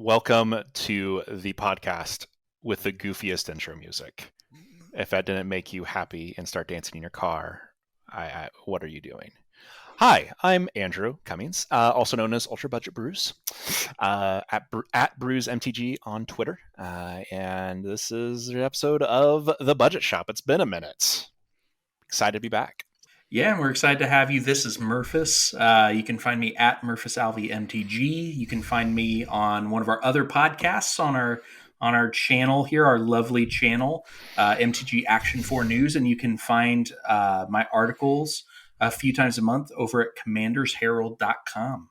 Welcome to the podcast with the goofiest intro music. If that didn't make you happy and start dancing in your car, what are you doing? Hi, I'm Andrew Cummings, also known as UltraBudgetBrews, at Brews MTG on Twitter, and this is an episode of The Budget Shop. It's been a minute. Excited to be back. Yeah, and we're excited to have you. This is Murphis. You can find me at MurphisAlvyMTG. You can find me on one of our other podcasts on our channel here, our lovely channel, MTG Action 4 News. And you can find my articles a few times a month over at commandersherald.com.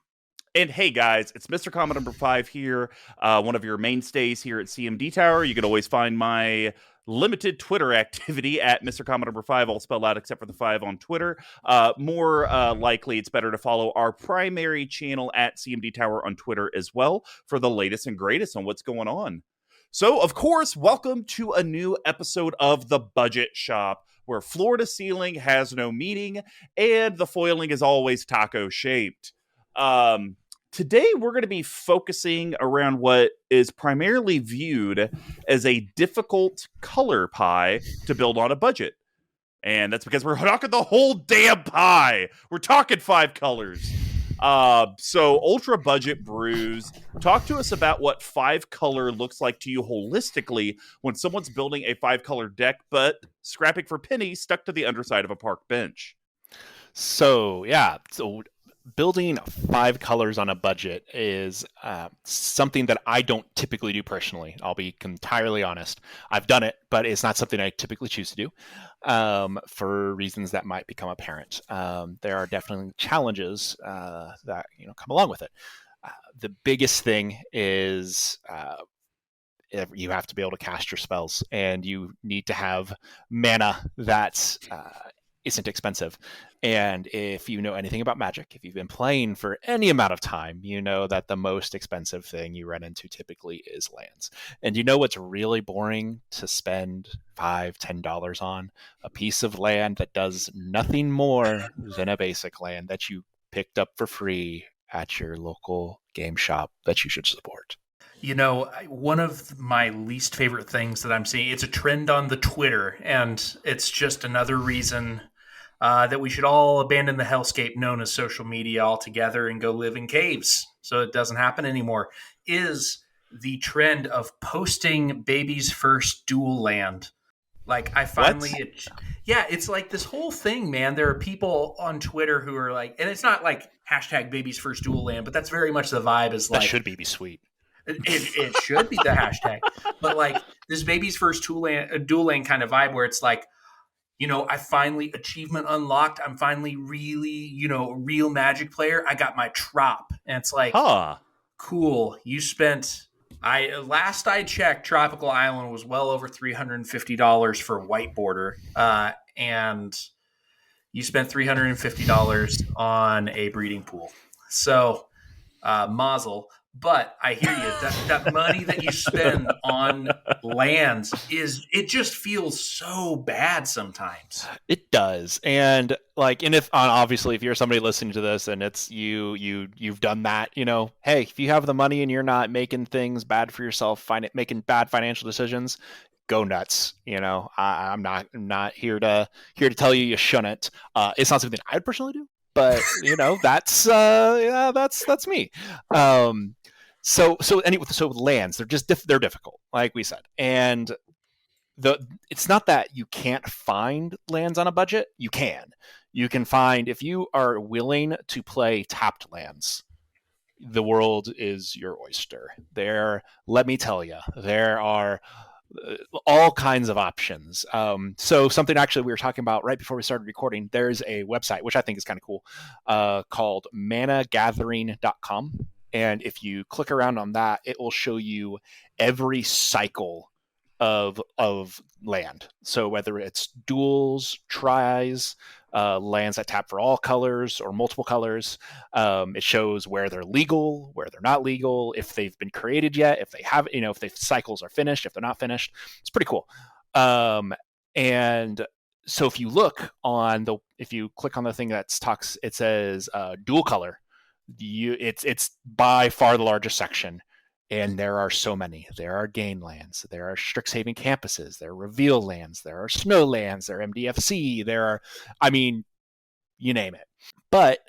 And hey guys, it's Mr. Comment number 5 here, one of your mainstays here at CMDTower. You can always find my limited Twitter activity at Mr. Comment number 5, all spelled out except for the 5 on Twitter. More likely, it's better to follow our primary channel at CMDTower on Twitter as well for the latest and greatest on what's going on. So, of course, welcome to a new episode of The Budget Shop, where floor to ceiling has no meaning and the foiling is always taco-shaped. Today, we're going to be focusing around what is primarily viewed as a difficult color pie to build on a budget. And that's because we're talking the whole damn pie. We're talking 5 colors. So Ultra Budget Brews, talk to us about what 5 color looks like to you holistically when someone's building a 5 color deck, but scrapping for pennies stuck to the underside of a park bench. So building 5 colors on a budget is something that I don't typically do personally. I'll be entirely honest. I've done it, but it's not something I typically choose to do for reasons that might become apparent. There are definitely challenges that come along with it. The biggest thing is you have to be able to cast your spells, and you need to have mana that isn't expensive. And if you know anything about Magic, if you've been playing for any amount of time, you know that the most expensive thing you run into typically is lands. And you know what's really boring? To spend $5-10 on a piece of land that does nothing more than a basic land that you picked up for free at your local game shop that you should support. You know, one of my least favorite things that I'm seeing, it's a trend on the Twitter, and it's just another reason that we should all abandon the hellscape known as social media altogether and go live in caves so it doesn't happen anymore, is the trend of posting baby's first dual land. Like, I finally... it's like this whole thing, man. There are people on Twitter who are like... And it's not like hashtag baby's first dual land, but that's very much the vibe is like... That should be sweet. It should be the hashtag. But like this baby's first dual land kind of vibe where it's like, I finally achievement unlocked. I'm finally really, real Magic player. I got my trop. And it's like, cool. You spent, last I checked, Tropical Island was well over $350 for white border. And you spent $350 on a breeding pool. So, mazel. But I hear you. That money that you spend on lands it just feels so bad sometimes. It does. And obviously if you're somebody listening to this and it's you've done that, hey, if you have the money and you're not making things bad for yourself, making bad financial decisions, go nuts. I'm not here to tell you shouldn't. It's not something I'd personally do, but that's me. So lands, they're difficult, like we said, and it's not that you can't find lands on a budget. You can find, if you are willing to play tapped lands, the world is your oyster. Let me tell you, there are all kinds of options. So something actually we were talking about right before we started recording, there's a website, which I think is kind of cool, called managathering.com. And if you click around on that, it will show you every cycle of land. So whether it's duels, tries, lands that tap for all colors or multiple colors, it shows where they're legal, where they're not legal, if they've been created yet, if they have, if the cycles are finished, if they're not finished. It's pretty cool. And so if you click on the thing that talks, it says dual color. It's by far the largest section. And there are so many. There are gain lands. There are Strixhaven campuses. There are reveal lands. There are snow lands. There are MDFC. There are, I mean, you name it. But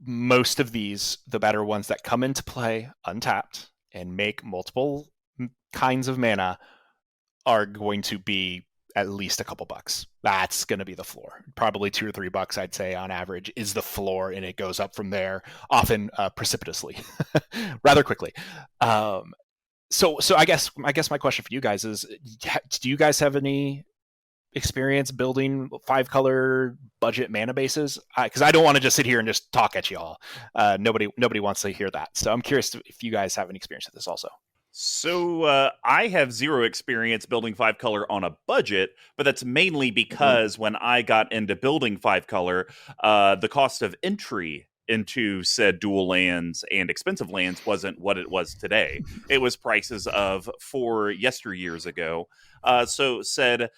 most of these, the better ones that come into play untapped and make multiple kinds of mana, are going to be at least a couple bucks. That's going to be the floor. Probably $2 or $3, I'd say, on average, is the floor, and it goes up from there, often precipitously, rather quickly. So I guess my question for you guys is: do you guys have any experience building 5-color budget mana bases? Because I don't want to just sit here and just talk at y'all. Nobody wants to hear that. So I'm curious if you guys have any experience with this also. So I have zero experience building 5-color on a budget, but that's mainly because when I got into building 5-color, the cost of entry into said dual lands and expensive lands wasn't what it was today. It was prices of 4 yesteryears ago. So said,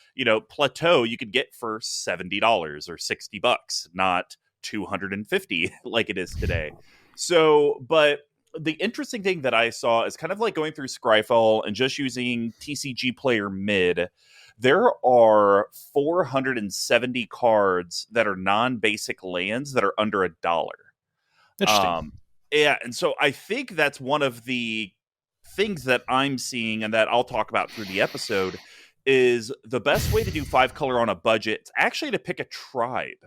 plateau you could get for $70 or $60, not $250 like it is today. So, but the interesting thing that I saw is kind of like going through Scryfall and just using TCG Player Mid. There are 470 cards that are non-basic lands that are under $1. Interesting. Yeah, and so I think that's one of the things that I'm seeing and that I'll talk about through the episode is the best way to do 5-color on a budget is actually to pick a tribe.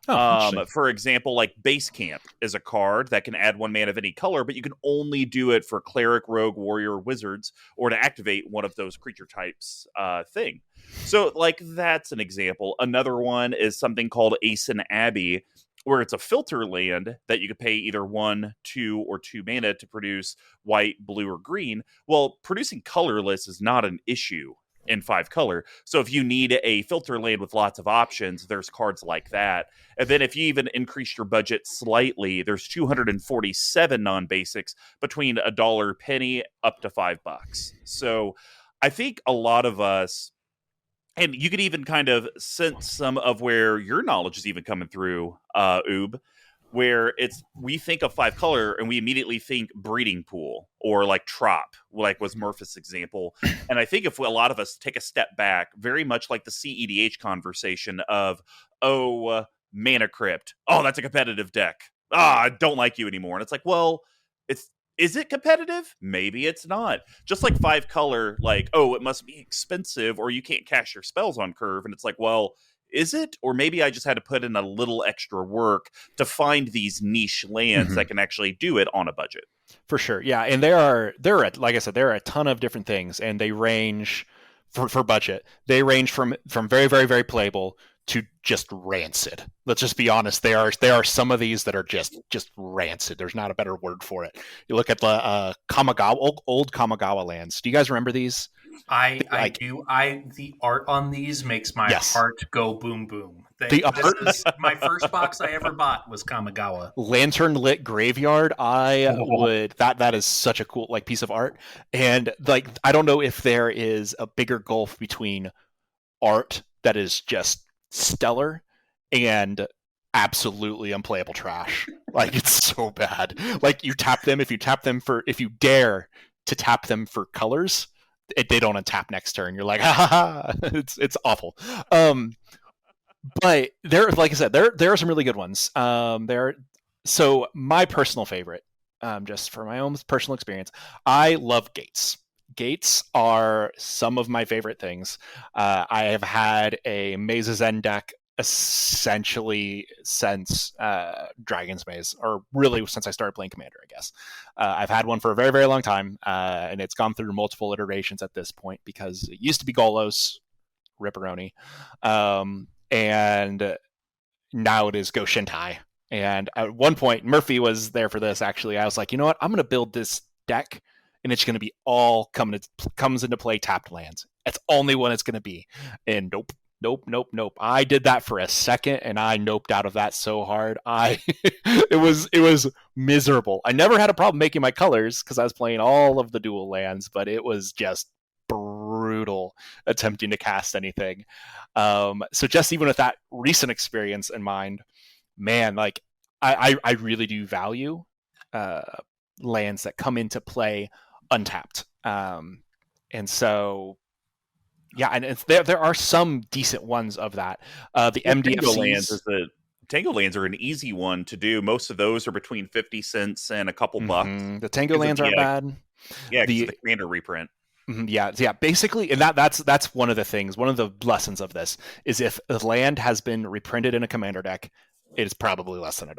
For example, like Base Camp is a card that can add 1 mana of any color, but you can only do it for Cleric, Rogue, Warrior, Wizards, or to activate one of those creature types thing. So, like, that's an example. Another one is something called Aeson Abbey, where it's a filter land that you could pay either 1, 2, or 2 mana to produce white, blue, or green. Well, producing colorless is not an issue in 5-color. So if you need a filter land with lots of options, there's cards like that. And then if you even increase your budget slightly, there's 247 non-basics between $1 penny up to $5. So I think a lot of us, and you could even kind of sense some of where your knowledge is even coming through, Oob, where we think of 5-color and we immediately think breeding pool or like Trop, like was Murphis' example. And I think if a lot of us take a step back, very much like the CEDH conversation of, Mana Crypt, that's a competitive deck. I don't like you anymore. And it's like, well, is it competitive? Maybe it's not. Just like 5-color, like, it must be expensive or you can't cast your spells on curve. And it's like, well, is it? Or maybe I just had to put in a little extra work to find these niche lands that can actually do it on a budget. For sure. Yeah. And there are, like I said, there are a ton of different things, and they range for budget. They range from very, very, very playable to just rancid. Let's just be honest. There are some of these that are just rancid. There's not a better word for it. You look at the Kamigawa, old Kamigawa lands. Do you guys remember these? I do. The art on these makes my heart go boom boom. My first box I ever bought was Kamigawa. Lantern lit graveyard. That is such a cool piece of art. And I don't know if there is a bigger gulf between art that is just stellar and absolutely unplayable trash. It's so bad. If you dare to tap them for colors, they don't untap next turn. You're like, ha ha ha. It's awful. But like I said, there are some really good ones. So my personal favorite, just for my own personal experience, I love gates. Gates are some of my favorite things. I have had a Maze's End deck essentially since Dragon's Maze, or really since I started playing Commander, I guess. I've had one for a very, very long time, and it's gone through multiple iterations at this point because it used to be Golos, Ripperoni, and now it is Go Shintai. And at one point, Murphy was there for this, actually. I was like, you know what? I'm going to build this deck, and it's going to be all comes into play tapped lands. That's only one it's going to be. And nope. I did that for a second, and I noped out of that so hard. It was miserable. I never had a problem making my colors because I was playing all of the dual lands, but it was just brutal attempting to cast anything. So just even with that recent experience in mind, man, I really do value lands that come into play untapped. And so, yeah, and there are some decent ones of that. The MDFCs. Tango lands are an easy one to do. Most of those are between 50 cents and a couple bucks. The Tango lands aren't bad. Yeah, because the commander reprint. Yeah. Basically, and that's one of the things. One of the lessons of this is if a land has been reprinted in a commander deck, it is probably less than $1.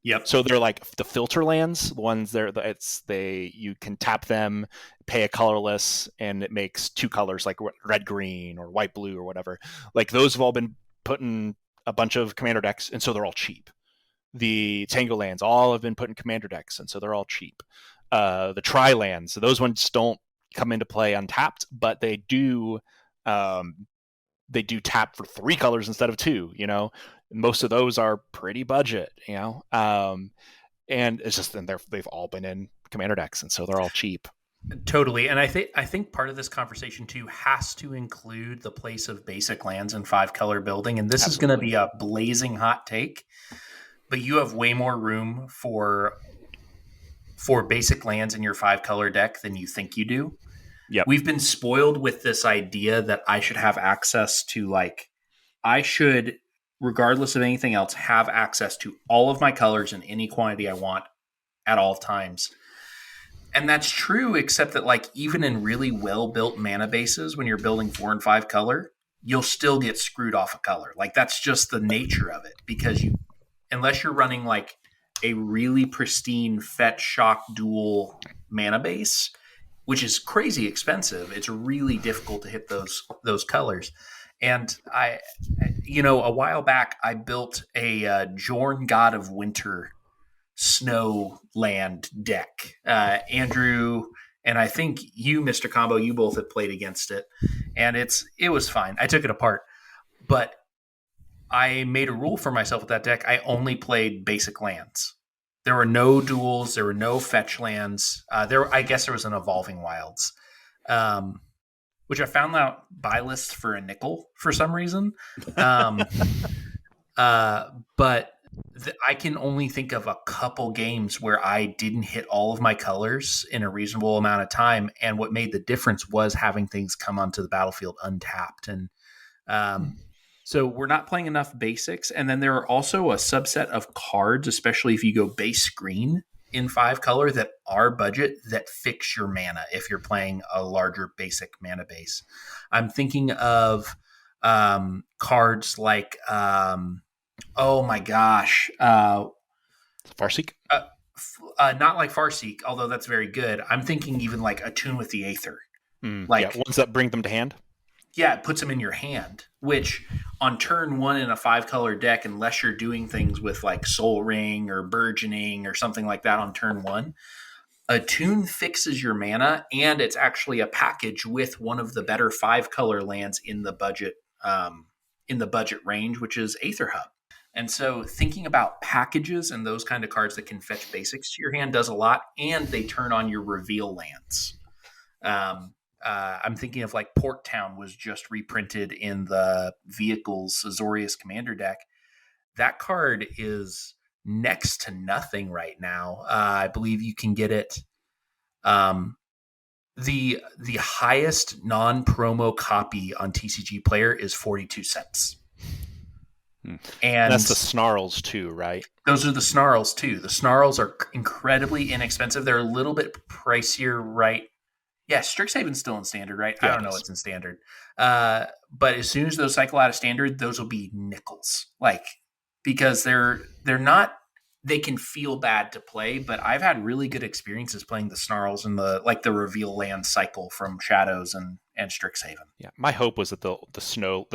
Yep. So they're like the filter lands, the ones you can tap them, pay a colorless, and it makes 2 colors like red green or white blue or whatever. Like those have all been put in a bunch of commander decks, and so they're all cheap. The Tango lands all have been put in commander decks, and so they're all cheap. The Tri lands, so those ones don't come into play untapped, but they do tap for 3 colors instead of 2. Most of those are pretty budget. And it's just they've all been in commander decks, and so they're all cheap. Totally. And I think part of this conversation too has to include the place of basic lands in 5-color building. And this is going to be a blazing hot take, but you have way more room for basic lands in your 5-color deck than you think you do. Yep. We've been spoiled with this idea that I should have access to I should, regardless of anything else, have access to all of my colors in any quantity I want at all times. And that's true, except that even in really well-built mana bases, when you're building 4 and 5 color, you'll still get screwed off a color. That's just the nature of it, because unless you're running a really pristine fetch shock dual mana base, which is crazy expensive, it's really difficult to hit those colors. And a while back, I built a Jorn God of Winter snow land deck. Andrew and I think you, Mr. Combo, you both have played against it, and it was fine. I took it apart, but I made a rule for myself with that deck. I only played basic lands. There were no duels. There were no fetch lands. I guess there was an Evolving Wilds, which I found out buy lists for $0.05 for some reason. But I can only think of a couple games where I didn't hit all of my colors in a reasonable amount of time. And what made the difference was having things come onto the battlefield untapped. And so we're not playing enough basics. And then there are also a subset of cards, especially if you go base green in 5 color, that are budget, that fix your mana if you're playing a larger basic mana base. I'm thinking of cards like... oh my gosh. Farseek? Not like Farseek, although that's very good. I'm thinking even Attune with the Aether. Ones that bring them to hand? Yeah, it puts them in your hand, which on turn 1 in a 5-color deck, unless you're doing things with Soul Ring or Burgeoning or something like that on turn 1, Attune fixes your mana, and it's actually a package with one of the better 5-color lands in the budget range, which is Aether Hub. And so thinking about packages and those kind of cards that can fetch basics to your hand does a lot, and they turn on your reveal lands. I'm thinking of Port Town was just reprinted in the Vehicles Azorius Commander deck. That card is next to nothing right now. I believe you can get it. The highest non-promo copy on TCG Player is 42 cents. And that's the Snarls too, right? Those are the Snarls too. The Snarls are incredibly inexpensive. They're a little bit pricier, right? Yeah, Strixhaven's still in standard, right? Yeah, I don't know what's in standard. But as soon as those cycle out of standard, those will be nickels. Because they're not, they can feel bad to play, but I've had really good experiences playing the Snarls and the reveal land cycle from Shadows and Strixhaven. Yeah, my hope was that the slow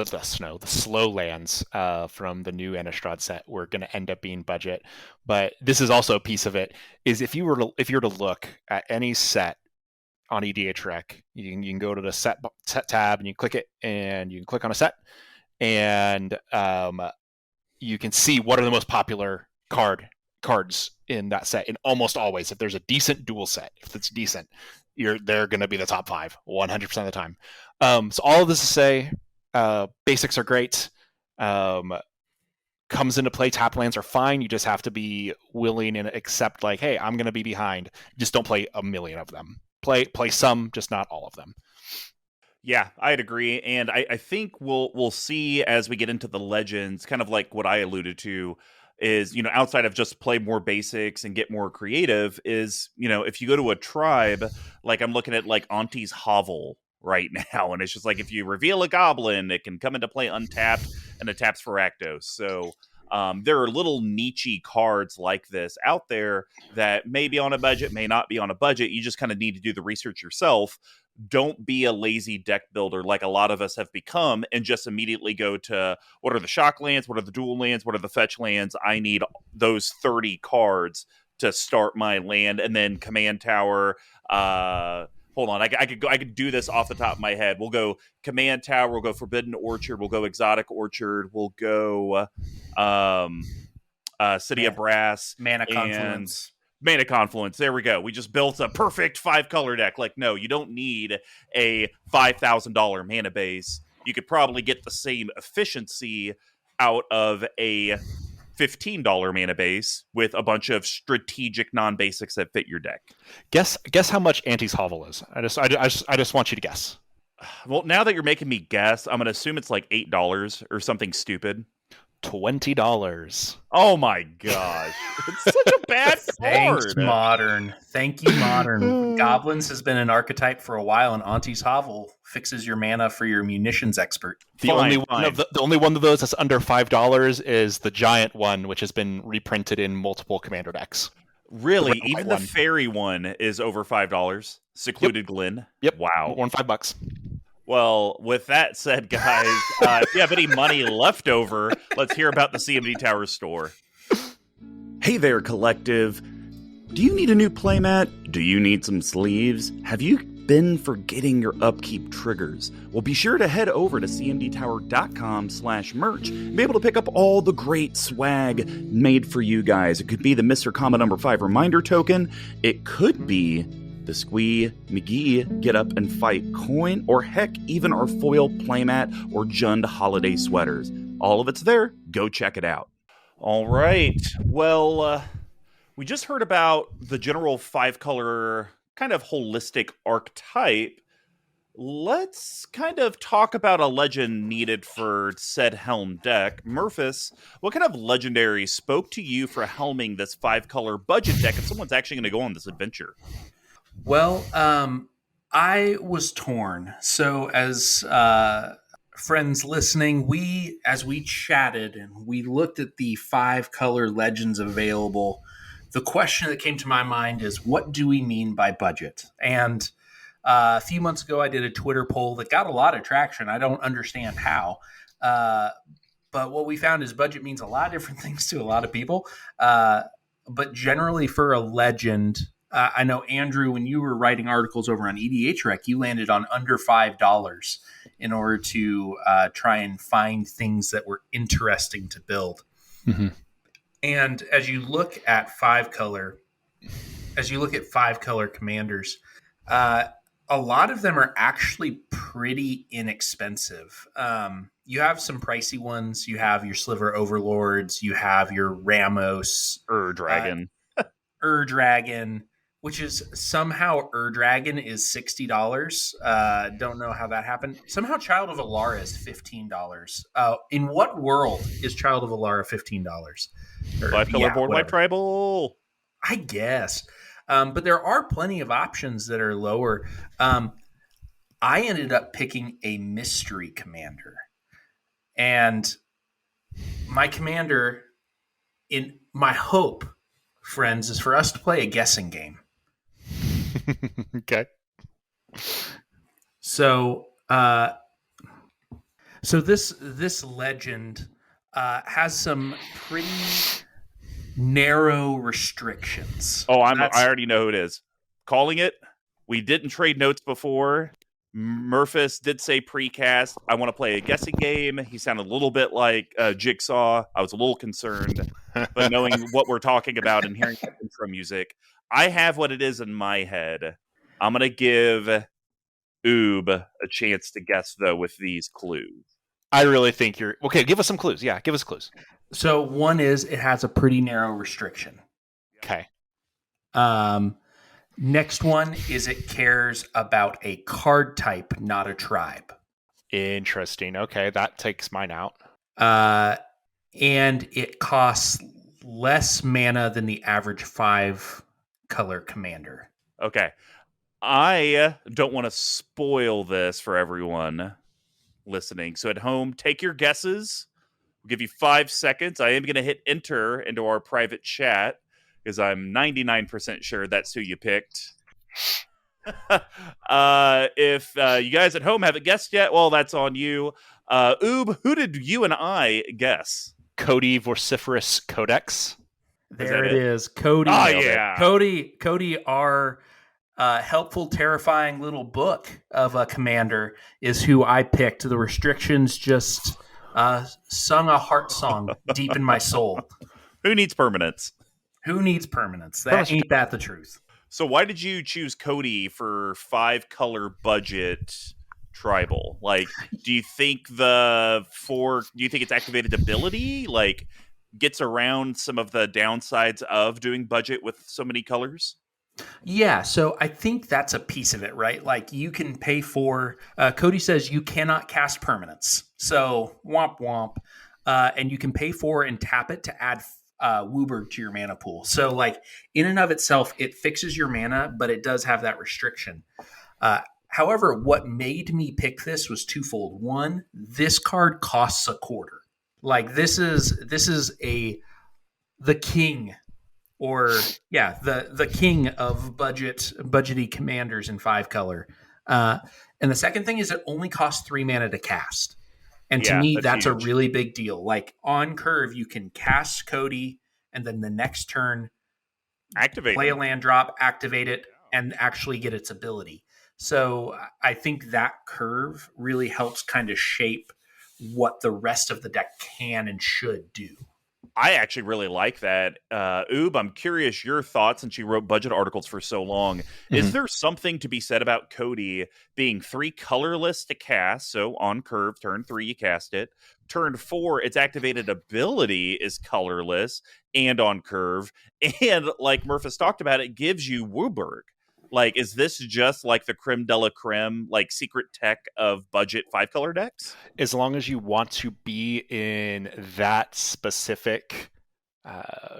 lands from the new Innistrad set were going to end up being budget. But this is also a piece of it. Is if you were to look at any set on EDHREC, you can go to the set tab and you click it, and you can click on a set, and you can see what are the most popular cards in that set. And almost always, if there's a decent dual set, if it's decent, they're going to be the top 5 100% of the time. So all of this to say, basics are great. comes into play. Tap lands are fine. You just have to be willing and accept, like, hey, I'm going to be behind. Just don't play a million of them. Play some, just not all of them. Yeah, I'd agree, and I think we'll see as we get into the legends, kind of like what I alluded to, is, you know, outside of just play more basics and get more creative, is, you know, if you go to a tribe, like I'm looking at like Auntie's Hovel right now, and it's just like if you reveal a goblin, it can come into play untapped and it taps for Rakdos. So there are little niche cards like this out there that may be on a budget, may not be on a budget. You just kind of need to do the research yourself. Don't be a lazy deck builder like a lot of us have become and just immediately go to, what are the shock lands? What are the dual lands? What are the fetch lands? I need those 30 cards to start my land. And then command tower. Hold on. I could do this off the top of my head. We'll go command tower. We'll go Forbidden Orchard. We'll go Exotic Orchard. We'll go City of Brass. Mana Confluence. Mana Confluence. There we go. We just built a perfect 5-color deck. Like, no, you don't need a $5,000 mana base. You could probably get the same efficiency out of a $15 mana base with a bunch of strategic non-basics that fit your deck. Guess how much Auntie's Hovel is. I just want you to guess. Well, now that you're making me guess, I'm going to assume it's like $8 or something stupid. $20. Oh my gosh. It's such a bad card. Thanks, Modern. Thank you, Modern. Goblins has been an archetype for a while, and Auntie's Hovel fixes your mana for your munitions expert. The only one of those that's under $5 is the giant one, which has been reprinted in multiple commander decks. Really? Even the fairy one is over $5? Secluded Glen? Yep. Wow. $5. Well, with that said, guys, if you have any money left over, let's hear about the CMDTower store. Hey there, collective. Do you need a new playmat? Do you need some sleeves? Have you been forgetting your upkeep triggers? Well, be sure to head over to cmdtower.com/merch and be able to pick up all the great swag made for you guys. It could be the Mr. Comma number 5 reminder token. It could be the Squee McGee Get Up and Fight coin, or heck, even our foil playmat or Jund holiday sweaters. All of it's there. Go check it out. All right. Well, we just heard about the general 5-color kind of holistic archetype. Let's kind of talk about a legend needed for said helm deck. Murphis, what kind of legendary spoke to you for helming this 5-color budget deck if someone's actually going to go on this adventure? Well, I was torn. So as friends listening, as we chatted and we looked at the 5-color legends available, the question that came to my mind is, what do we mean by budget? And a few months ago, I did a Twitter poll that got a lot of traction. I don't understand how. But what we found is budget means a lot of different things to a lot of people. But generally for a legend, I know, Andrew, when you were writing articles over on EDHREC, you landed on under $5 in order to try and find things that were interesting to build. Mm-hmm. And as you look at 5-color commanders, a lot of them are actually pretty inexpensive. You have some pricey ones. You have your Sliver Overlords. You have your Ramos. Dragon. Dragon. Which is somehow Dragon is $60. Don't know how that happened. Somehow Child of Alara is $15. In what world is Child of Alara $15? 5-color board white tribal. I guess. But there are plenty of options that are lower. I ended up picking a mystery commander. And my commander, in my hope, friends, is for us to play a guessing game. Okay. So this legend has some pretty narrow restrictions. Oh, I already know who it is. Calling it. We didn't trade notes before. Murphis did say precast. I want to play a guessing game. He sounded a little bit like Jigsaw. I was a little concerned, but knowing what we're talking about and hearing that intro music, I have what it is in my head. I'm going to give Oob a chance to guess, though, with these clues. I really think you're okay. Give us some clues. Yeah, give us clues. So one is it has a pretty narrow restriction. Okay. Next one is it cares about a card type, not a tribe. Interesting. Okay, that takes mine out. And it costs less mana than the average 5-color commander. Okay. I don't want to spoil this for everyone listening. So at home, take your guesses. We'll give you 5 seconds. I am going to hit enter into our private chat because I'm 99% sure that's who you picked. If you guys at home haven't guessed yet, well, that's on you. Oob, who did you and I guess? Cody Vociferous Codex. There it is. Cody. Oh, yeah. Cody, our helpful, terrifying little book of a commander is who I picked. The restrictions just sung a heart song deep in my soul. Who needs permanence? Who needs permanence? Ain't that the truth? So why did you choose Cody for 5-color budget tribal? Like, do you think its activated ability like gets around some of the downsides of doing budget with so many colors? Yeah, so I think that's a piece of it, right? Like you can pay for Cody says you cannot cast permanents. So womp womp. And you can pay for and tap it to add Wooburg to your mana pool. So like in and of itself, it fixes your mana, but it does have that restriction. However, what made me pick this was twofold. One, this card costs a quarter. Like this is the king, or the king of budgety commanders in 5-color. And the second thing is it only costs 3 mana to cast. And to me, that's a really big deal. Like on curve, you can cast Cody, and then the next turn, play a land drop, activate it, and actually get its ability. So I think that curve really helps kind of shape what the rest of the deck can and should do. I actually really like that. Oob, I'm curious your thoughts, since you wrote budget articles for so long. Mm-hmm. Is there something to be said about Cody being 3 colorless to cast? So on curve, turn 3, you cast it. Turn 4, its activated ability is colorless and on curve. And like Murphis talked about, it gives you Wooburg. Like, is this just like the creme de la creme, like secret tech of budget 5-color decks? As long as you want to be in that specific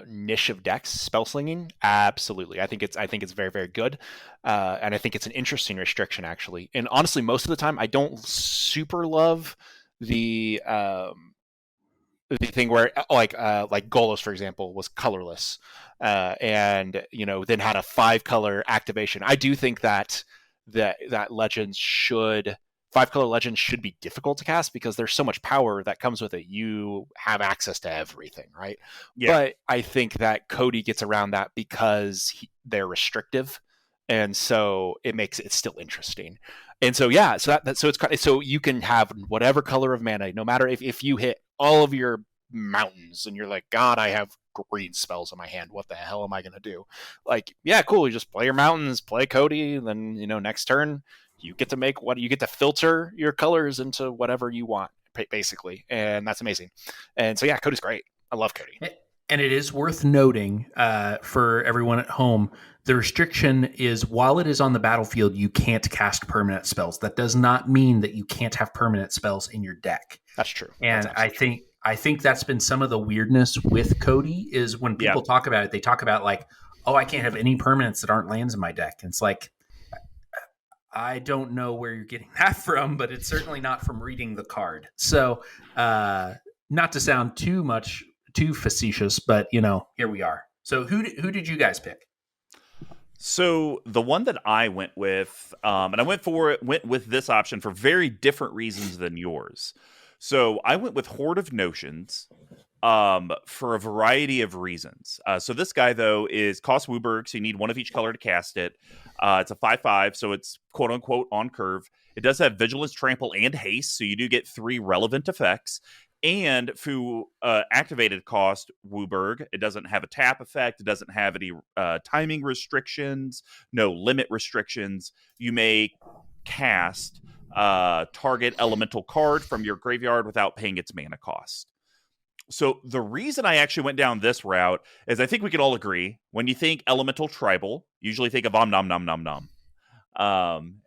niche of decks, spell slinging, absolutely. I think it's very, very good, and I think it's an interesting restriction actually. And honestly, most of the time, I don't super love the thing where like Golos, for example, was colorless, and then had a 5-color activation. I do think that legends should 5-color legends should be difficult to cast because there's so much power that comes with it. You have access to everything, right? Yeah. But I think that Cody gets around that because they're restrictive, and so it makes it still interesting. And so so you can have whatever color of mana, no matter if you hit all of your mountains and you're like, God, I have green spells in my hand. What the hell am I going to do? Like, yeah, cool. You just play your mountains, play Cody, and then, next turn you get to filter your colors into whatever you want, basically. And that's amazing. And so, yeah, Cody's great. I love Cody. And it is worth noting for everyone at home, the restriction is while it is on the battlefield, you can't cast permanent spells. That does not mean that you can't have permanent spells in your deck. That's true. And I think that's been some of the weirdness with Cody is when people talk about it, they talk about like, oh, I can't have any permanents that aren't lands in my deck. And it's like, I don't know where you're getting that from, but it's certainly not from reading the card. So not to sound too facetious, but here we are. So who did you guys pick? So the one that I went with, and I went with this option for very different reasons than yours. So I went with Horde of Notions for a variety of reasons. So this guy, though, costs Wooburg, so you need one of each color to cast it. It's a 5/5, so it's quote-unquote on curve. It does have Vigilance, Trample, and Haste, so you do get 3 relevant effects. And for activated cost, Wooburg, it doesn't have a tap effect. It doesn't have any timing restrictions, no limit restrictions. You may cast target elemental card from your graveyard without paying its mana cost. So the reason I actually went down this route is I think we can all agree, when you think elemental tribal, usually think of Om Nom Nom Nom Nom.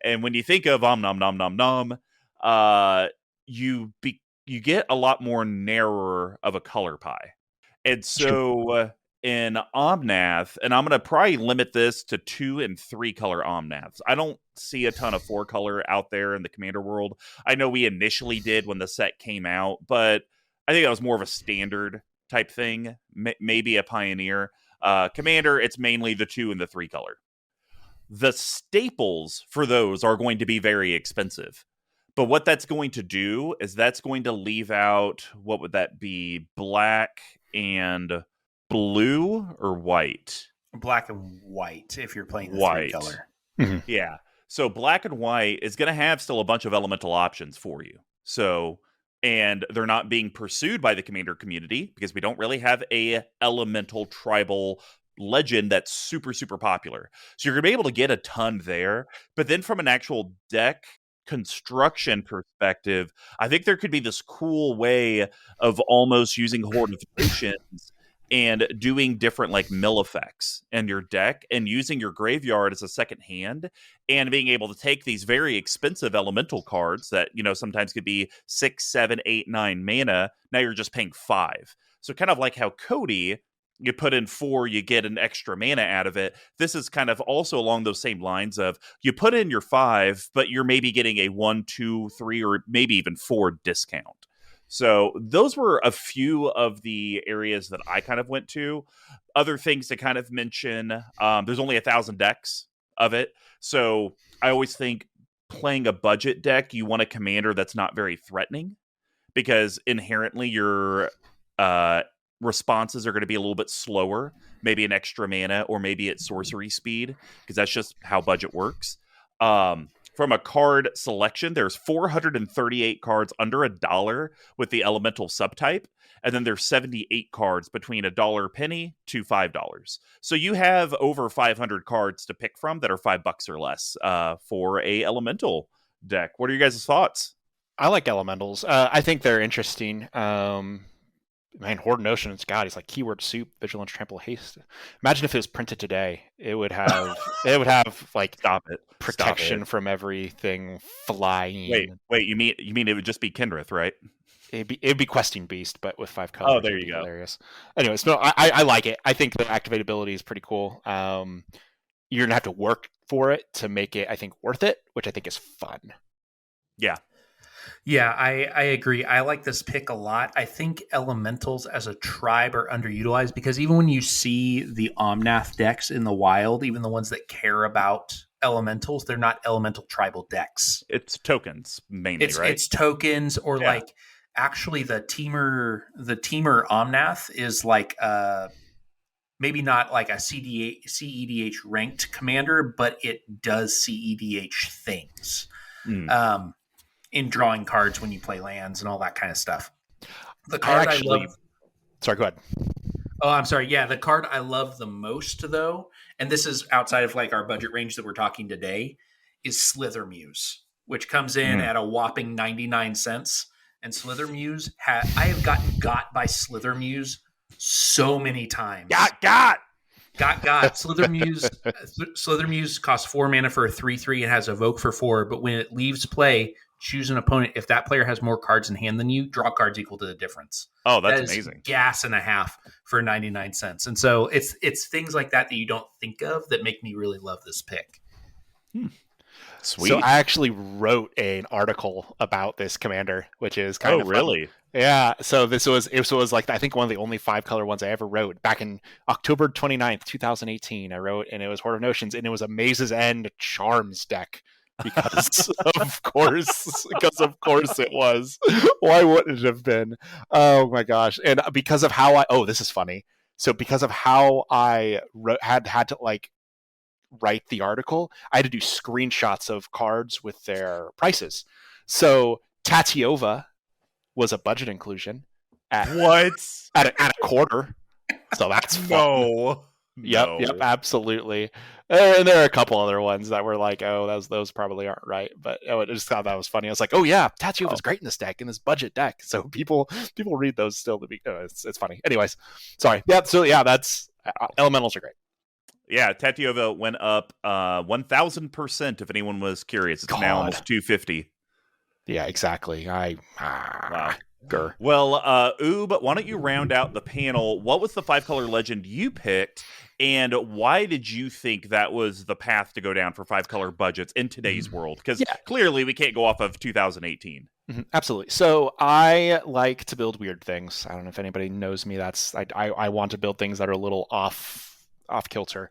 And when you think of Om Nom Nom Nom Nom, you get a lot more narrower of a color pie. And so in Omnath, and I'm going to probably limit this to 2 and 3 color Omnaths. I don't see a ton of 4 color out there in the Commander world. I know we initially did when the set came out, but I think that was more of a standard type thing, maybe a Pioneer. Commander, it's mainly the 2 and the 3 color. The staples for those are going to be very expensive. But what that's going to do is that's going to leave out, what would that be, black and blue or white? Black and white, if you're playing the white 3 color. Mm-hmm. Yeah. So black and white is going to have still a bunch of elemental options for you. So, and they're not being pursued by the Commander community because we don't really have a elemental tribal legend that's super, super popular. So you're going to be able to get a ton there. But then from an actual deck construction perspective, I think there could be this cool way of almost using hortifications and doing different like mill effects in your deck and using your graveyard as a second hand and being able to take these very expensive elemental cards that, you know, sometimes could be 6, 7, 8, 9 mana. Now you're just paying 5. So kind of like how Cody, you put in 4, you get an extra mana out of it. This is kind of also along those same lines of you put in your 5, but you're maybe getting a 1, 2, 3, or maybe even 4 discount. So those were a few of the areas that I kind of went to. Other things to kind of mention, there's only 1,000 decks of it. So I always think playing a budget deck, you want a commander that's not very threatening because inherently your responses are going to be a little bit slower, maybe an extra mana or maybe at sorcery speed, because that's just how budget works. From a card selection, there's 438 cards under $1 with the elemental subtype, and then there's 78 cards between $1 penny to $5. So you have over 500 cards to pick from that are $5 or less for a elemental deck. What are you guys' thoughts? I like elementals. I think they're interesting. Man, Horde Notions, God, he's like keyword soup, vigilance, trample, haste. Imagine if it was printed today. It would have like Stop it. protection from everything flying. Wait, you mean it would just be Kindreth, right? It'd be Questing Beast, but with 5 colors. Oh, there you go. Hilarious. Anyways, no, I like it. I think the activate ability is pretty cool. You're gonna have to work for it to make it, I think, worth it, which I think is fun. Yeah. Yeah, I agree. I like this pick a lot. I think elementals as a tribe are underutilized because even when you see the Omnath decks in the wild, even the ones that care about elementals, they're not elemental tribal decks. It's tokens mainly, right? It's tokens or like actually the teamer Omnath is like maybe not like a CEDH ranked commander, but it does CEDH things. In drawing cards when you play lands and all that kind of stuff. The card I love... Sorry, go ahead. Oh, I'm sorry. Yeah, the card I love the most, though, and this is outside of like our budget range that we're talking today, is Slither Muse, which comes in at a whopping 99 cents. And Slither Muse, I have gotten got by Slither Muse so many times. Got! Slither Muse costs 4 mana for a 3/3 and has Evoke for 4, but when it leaves play, choose an opponent. If that player has more cards in hand than you, draw cards equal to the difference. Oh, that's amazing. Gas and a half for 99 cents. And so it's things like that you don't think of that make me really love this pick. Sweet. So I actually wrote an article about this commander, which is kind of really fun. Yeah. So this was like, I think one of the only 5 color ones I ever wrote back in October 29th, 2018. I wrote, and it was Horde of Notions, and it was a Maze's End Charms deck. Because of course it was. Why wouldn't it have been? Oh my gosh. And because of how this is funny. So because of how I had to like write the article, I had to do screenshots of cards with their prices. So Tatiova was a budget inclusion at what? At a quarter. So that's fun. No. Yep, No. absolutely. And there are a couple other ones that were like, oh, those probably aren't right. But I just thought that was funny. I was like, oh yeah, Tattoo is great in this deck, in this budget deck. So people read those still to be. It's funny. Anyways, sorry. Yeah. So yeah, that's elementals are great. Yeah, Tatiova went up 1,000%. If anyone was curious, it's now almost 250. Yeah, exactly. Wow. Grr. Well, Oob, why don't you round out the panel? What was the 5-color legend you picked, and why did you think that was the path to go down for 5-color budgets in today's world? Because clearly we can't go off of 2018. Mm-hmm, absolutely. So I like to build weird things. I don't know if anybody knows me. I want to build things that are a little off kilter,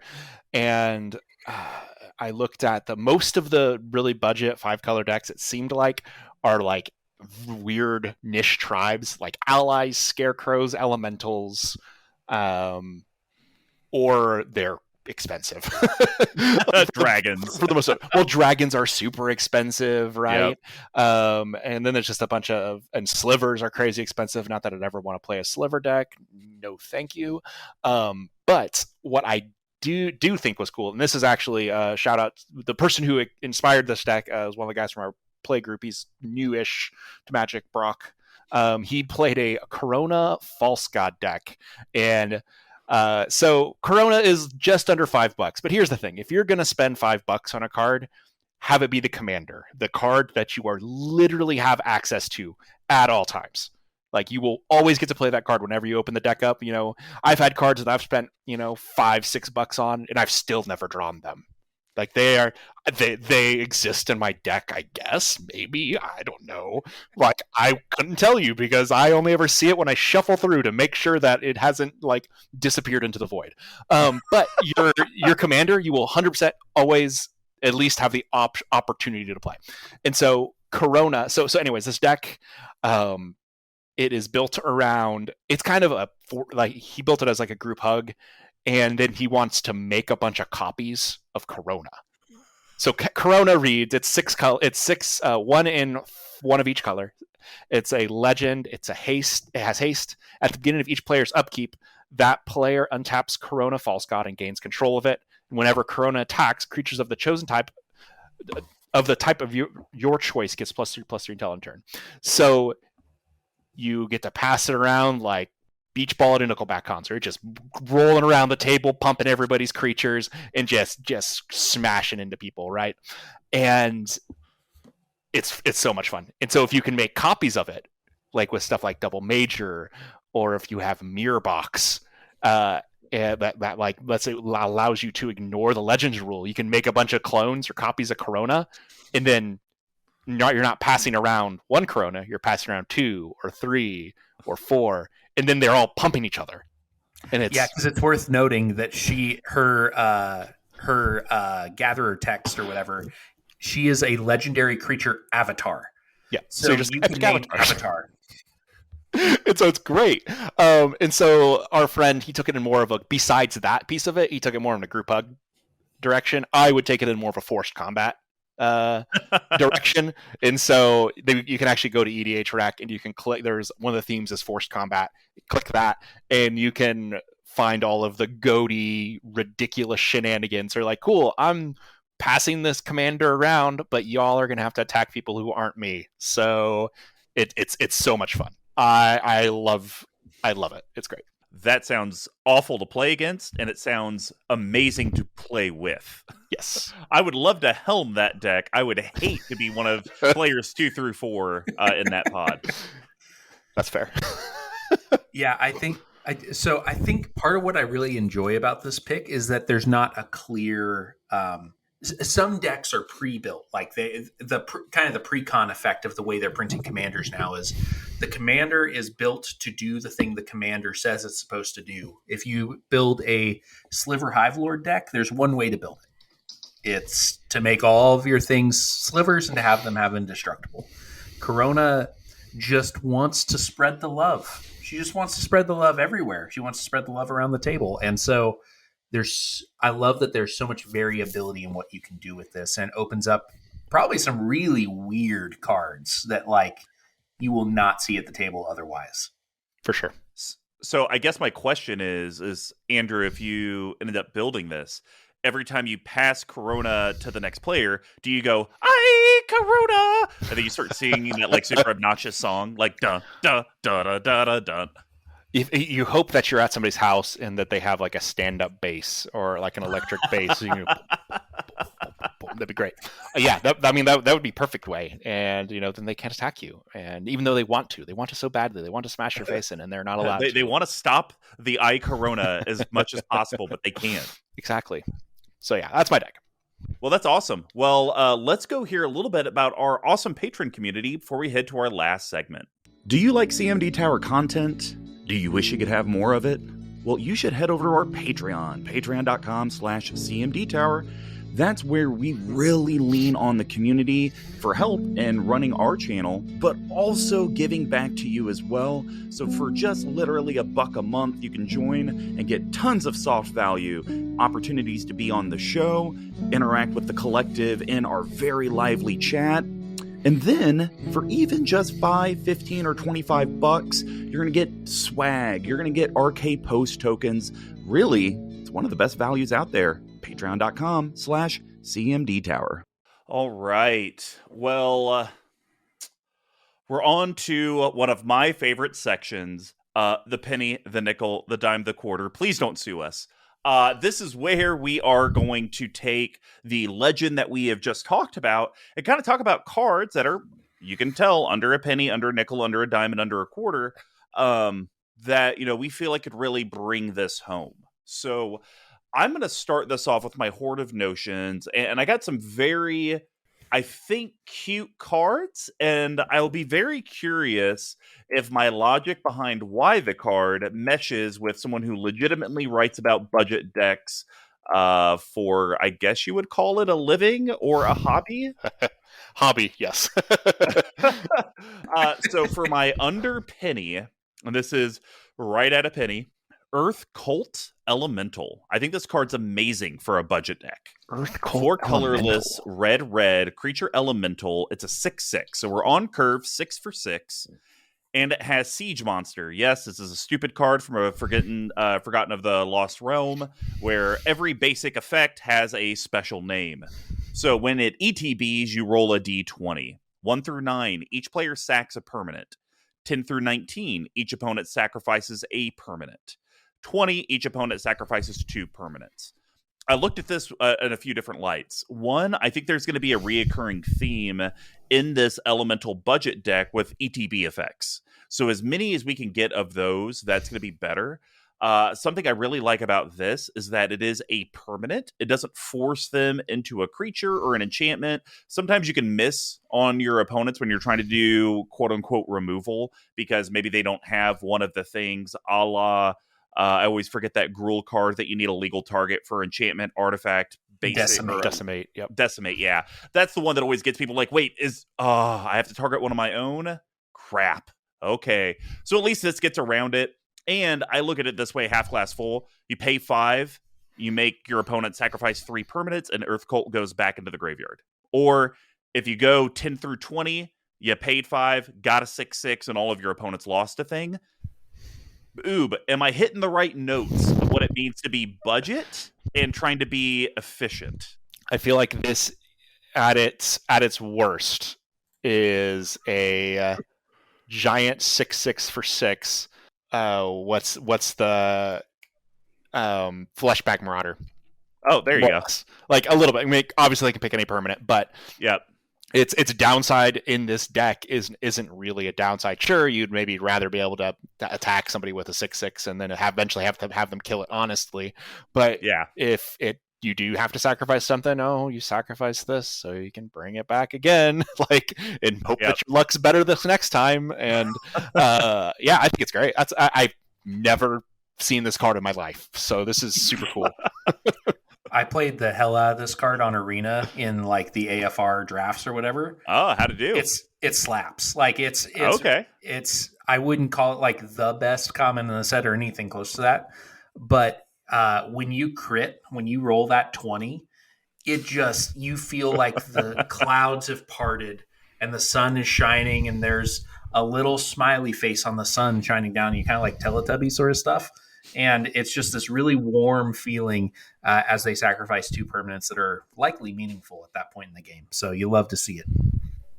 and I looked at most of the really budget 5-color decks. It seemed like are like weird niche tribes like allies, scarecrows, elementals, or they're expensive. Dragons for the most part. Well, dragons are super expensive, right? Yep. And then there's just a bunch of, and slivers are crazy expensive. Not that I'd ever want to play a sliver deck. No, thank you. But what I do think was cool, and this is actually a shout out, the person who inspired this deck is one of the guys from our play group. He's newish to Magic, Brock. He played a Corona False God deck, and so Corona is just under $5. But here's the thing: if you're going to spend $5 on a card, have it be the commander, the card that you are literally have access to at all times. Like, you will always get to play that card whenever you open the deck up. You know, I've had cards that I've spent, $5-6 on, and I've still never drawn them. Like, they exist in my deck, I guess. Maybe, I don't know. Like, I couldn't tell you because I only ever see it when I shuffle through to make sure that it hasn't like disappeared into the void. But your commander, you will 100% always at least have the opportunity to play. And so Corona. So anyways, this deck, it is built around. It's kind of he built it as like a group hug. And then he wants to make a bunch of copies of Corona. So Corona reads, it's 6 color. It's 6, one in one of each color. It's a legend. It's a haste. It has haste. At the beginning of each player's upkeep, that player untaps Corona False God and gains control of it. And whenever Corona attacks, creatures of the chosen type, of the type of your choice, gets +3/+3 until end turn. So you get to pass it around like beach ball at a Nickelback concert, just rolling around the table, pumping everybody's creatures, and just smashing into people, right? And it's so much fun. And so if you can make copies of it, like with stuff like Double Major, or if you have Mirror Box, that like, let's say, allows you to ignore the Legends rule, you can make a bunch of clones or copies of Corona, and then you're not passing around one Corona, you're passing around 2 or 3 or 4, and then they're all pumping each other. And it's because it's worth noting that her gatherer text or whatever, she is a legendary creature avatar. Yeah, so just you can name avatar. And so it's great. And so our friend, he took it in more of a, besides that piece of it, he took it more in a group hug direction. I would take it in more of a forced combat direction. And so you can actually go to EDHREC and you can click, there's one of the themes is forced combat. Click that and you can find all of the goaty, ridiculous shenanigans. They're like, cool, I'm passing this commander around, but y'all are gonna have to attack people who aren't me. So it's so much fun. I love it. It's great. That sounds awful to play against, and it sounds amazing to play with. Yes. I would love to helm that deck. I would hate to be one of players 2 through 4 in that pod. That's fair. Yeah, I think part of what I really enjoy about this pick is that there's not a clear. Some decks are pre-built, like the kind of the pre-con effect of the way they're printing commanders now is the commander is built to do the thing the commander says it's supposed to do. If you build a Sliver Hive Lord deck, there's one way to build it. It's to make all of your things slivers and to have them have indestructible. Corona just wants to spread the love. She just wants to spread the love everywhere. She wants to spread the love around the table. And so I love that there's so much variability in what you can do with this, and it opens up probably some really weird cards that like you will not see at the table otherwise. For sure. So I guess my question is Andrew, if you ended up building this, every time you pass Corona to the next player, do you go, "Aye, Corona," and then you start singing that like super obnoxious song, like da da da da da da da? If you hope that you're at somebody's house and that they have like a stand-up bass or like an electric bass, so you that'd be great. Yeah, that would be perfect way, and then they can't attack you. And even though they want to so badly, they want to smash your face in, and they're not allowed. They want to stop the eye Corona as much as possible, but they can't. Exactly. So yeah, that's my deck. Well, that's awesome. Well, let's go hear a little bit about our awesome patron community before we head to our last segment. Do you like CMD Tower content? Do you wish you could have more of it? Well, you should head over to our Patreon, patreon.com/CMDTower. That's where we really lean on the community for help in running our channel, but also giving back to you as well. So for just literally $1 a month, you can join and get tons of soft value, opportunities to be on the show, interact with the collective in our very lively chat. And then, for even just $5, $15, or $25, you're going to get swag. You're going to get RK Post tokens. Really, it's one of the best values out there. Patreon.com/CMDTower. All right. Well, we're on to one of my favorite sections, the penny, the nickel, the dime, the quarter. Please don't sue us. This is where we are going to take the legend that we have just talked about and kind of talk about cards that are, you can tell, under a penny, under a nickel, under a dime, and under a quarter, that, we feel like could really bring this home. So I'm going to start this off with my Hoard of Notions, and I got some very, I think, cute cards, and I'll be very curious if my logic behind why the card meshes with someone who legitimately writes about budget decks for, I guess you would call it a living or a hobby? Hobby, yes. So for my under penny, and this is right at a penny, Earth Cult Elemental. I think this card's amazing for a budget deck. Earth Cult 4 colorless, red, creature elemental. It's a 6/6. So we're on curve, 6 for 6. And it has Siege Monster. Yes, this is a stupid card from a Forgotten of the Lost Realm, where every basic effect has a special name. So when it ETBs, you roll a d20. 1 through 9, each player sacks a permanent. 10 through 19, each opponent sacrifices a permanent. 20, each opponent sacrifices 2 permanents. I looked at this in a few different lights. One, I think there's going to be a reoccurring theme in this elemental budget deck with ETB effects. So as many as we can get of those, that's going to be better. Something I really like about this is that it is a permanent. It doesn't force them into a creature or an enchantment. Sometimes you can miss on your opponents when you're trying to do quote-unquote removal because maybe they don't have one of the things a la... I always forget that Gruul card that you need a legal target for enchantment, artifact, basic. Decimate, yep. Decimate, yeah. That's the one that always gets people like, wait, I have to target one of my own? Crap. Okay. So at least this gets around it. And I look at it this way, half glass full. You pay 5, you make your opponent sacrifice 3 permanents, and Earth Cult goes back into the graveyard. Or if you go 10 through 20, you paid 5, got a 6/6, and all of your opponents lost a thing. Oob, am I hitting the right notes of what it means to be budget and trying to be efficient? I feel like this, at its worst, is a giant 6/6 for 6. What's the Fleshback Marauder? Oh, there you go. Like a little bit. I mean, obviously, they can pick any permanent, but yep. Its downside in this deck isn't really a downside. Sure, you'd maybe rather be able to attack somebody with a 6/6 and then eventually have them kill it honestly. But yeah, if you do have to sacrifice something, you sacrifice this so you can bring it back again, and hope that your luck's better this next time. And I think it's great. I've never seen this card in my life, so this is super cool. I played the hell out of this card on Arena in the AFR drafts or whatever. Oh, how'd it do? It slaps. It's okay. I wouldn't call it the best common in the set or anything close to that. But when you crit, when you roll that 20, you feel like the clouds have parted and the sun is shining and there's a little smiley face on the sun shining down. You kind of like Teletubby sort of stuff. And it's just this really warm feeling as they sacrifice 2 permanents that are likely meaningful at that point in the game. So you love to see it.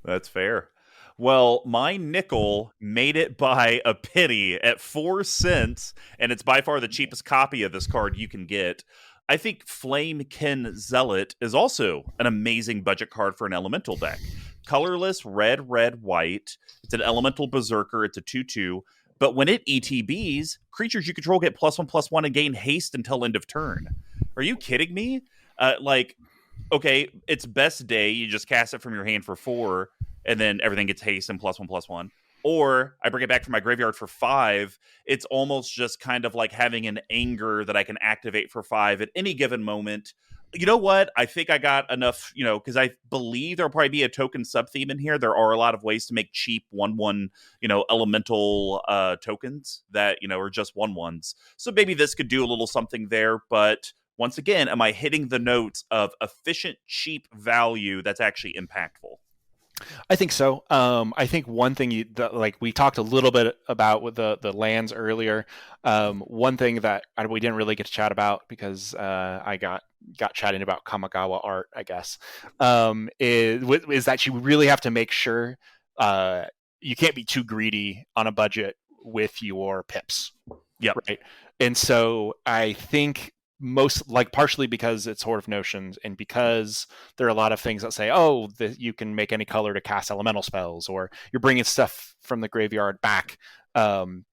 That's fair. Well, my nickel made it by a penny at 4 cents, and it's by far the cheapest copy of this card you can get. I think Flamekin Zealot is also an amazing budget card for an elemental deck. Colorless, red, red, white. It's an elemental berserker. It's a 2/2. But when it ETBs, creatures you control get +1/+1 and gain haste until end of turn. Are you kidding me? Okay, it's best day. You just cast it from your hand for 4, and then everything gets haste and +1/+1. Or I bring it back from my graveyard for 5. It's almost just kind of like having an anger that I can activate for 5 at any given moment. You know what? I think I got enough, because I believe there'll probably be a token sub-theme in here. There are a lot of ways to make cheap 1/1, elemental tokens that, are just 1/1s. So maybe this could do a little something there. But once again, am I hitting the notes of efficient, cheap value that's actually impactful? I think so. I think one thing like we talked a little bit about with the lands earlier. One thing that we didn't really get to chat about because I got chatting about Kamigawa art, I guess, is that you really have to make sure you can't be too greedy on a budget with your pips. Yep. Right. And so I think partially because it's Horde of Notions and because there are a lot of things that say, you can make any color to cast elemental spells, or you're bringing stuff from the graveyard back. You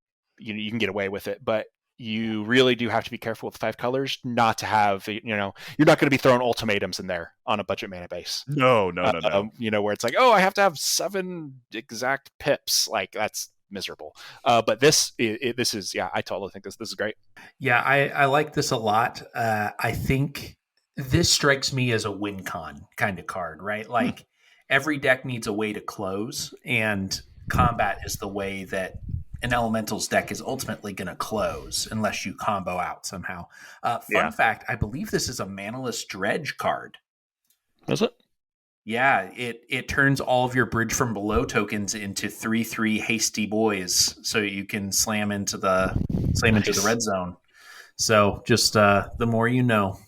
can get away with it, but you really do have to be careful with 5 colors not to have, you're not going to be throwing ultimatums in there on a budget mana base. No. Where it's like, I have to have 7 exact pips. Like that's miserable. But this is, I totally think this is great. Yeah, I like this a lot. I think this strikes me as a win con kind of card, right? Like every deck needs a way to close, and combat is the way that an elementals deck is ultimately going to close unless you combo out somehow. Fun fact, I believe this is a Manaless Dredge card. Is it? Yeah, it turns all of your Bridge from Below tokens into 3/3 hasty boys, so you can slam into the red zone. So just the more you know.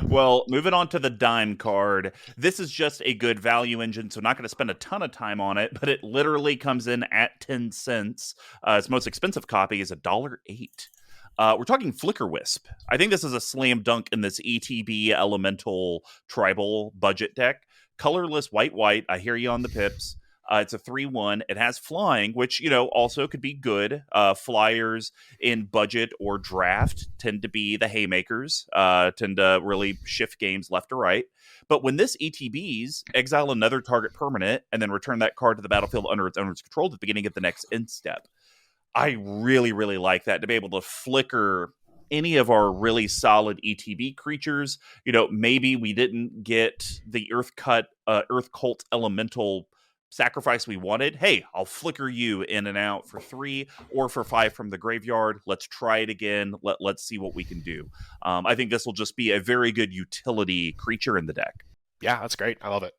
Well, moving on to the dime card. This is just a good value engine, so not going to spend a ton of time on it, but it literally comes in at 10 cents. Its most expensive copy is $1.08. We're talking Flicker Wisp. I think this is a slam dunk in this ETB elemental tribal budget deck. Colorless, white. I hear you on the pips. It's a 3/1. It has flying, which, also could be good. Flyers in budget or draft tend to be the haymakers, tend to really shift games left to right. But when this ETBs, exile another target permanent and then return that card to the battlefield under its owner's control at the beginning of the next end step. I really, really like that, to be able to flicker any of our really solid ETB creatures. Maybe we didn't get the Earth Cult elemental sacrifice we wanted. Hey, I'll flicker you in and out for 3 or for 5 from the graveyard. Let's try it again. Let's see what we can do. I think this will just be a very good utility creature in the deck. Yeah, that's great. I love it.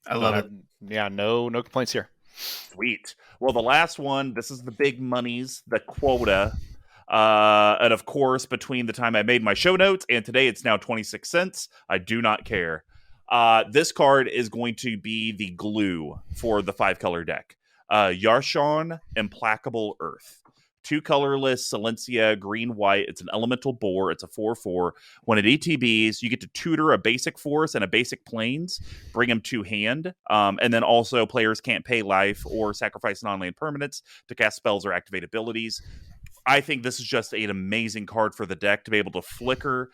I love it. Yeah, no complaints here. Sweet. Well, the last one, this is the big monies, the quota. And of course, between the time I made my show notes and today, it's now 26 cents. I do not care. This card is going to be the glue for the 5-color deck. Yarsharn, Implacable Earth. 2 colorless, Silencia, green-white. It's an elemental boar. It's a 4/4. When it ETBs, you get to tutor a basic forest and a basic plains, bring them to hand, and then also players can't pay life or sacrifice non-land permanents to cast spells or activate abilities. I think this is just an amazing card for the deck to be able to flicker.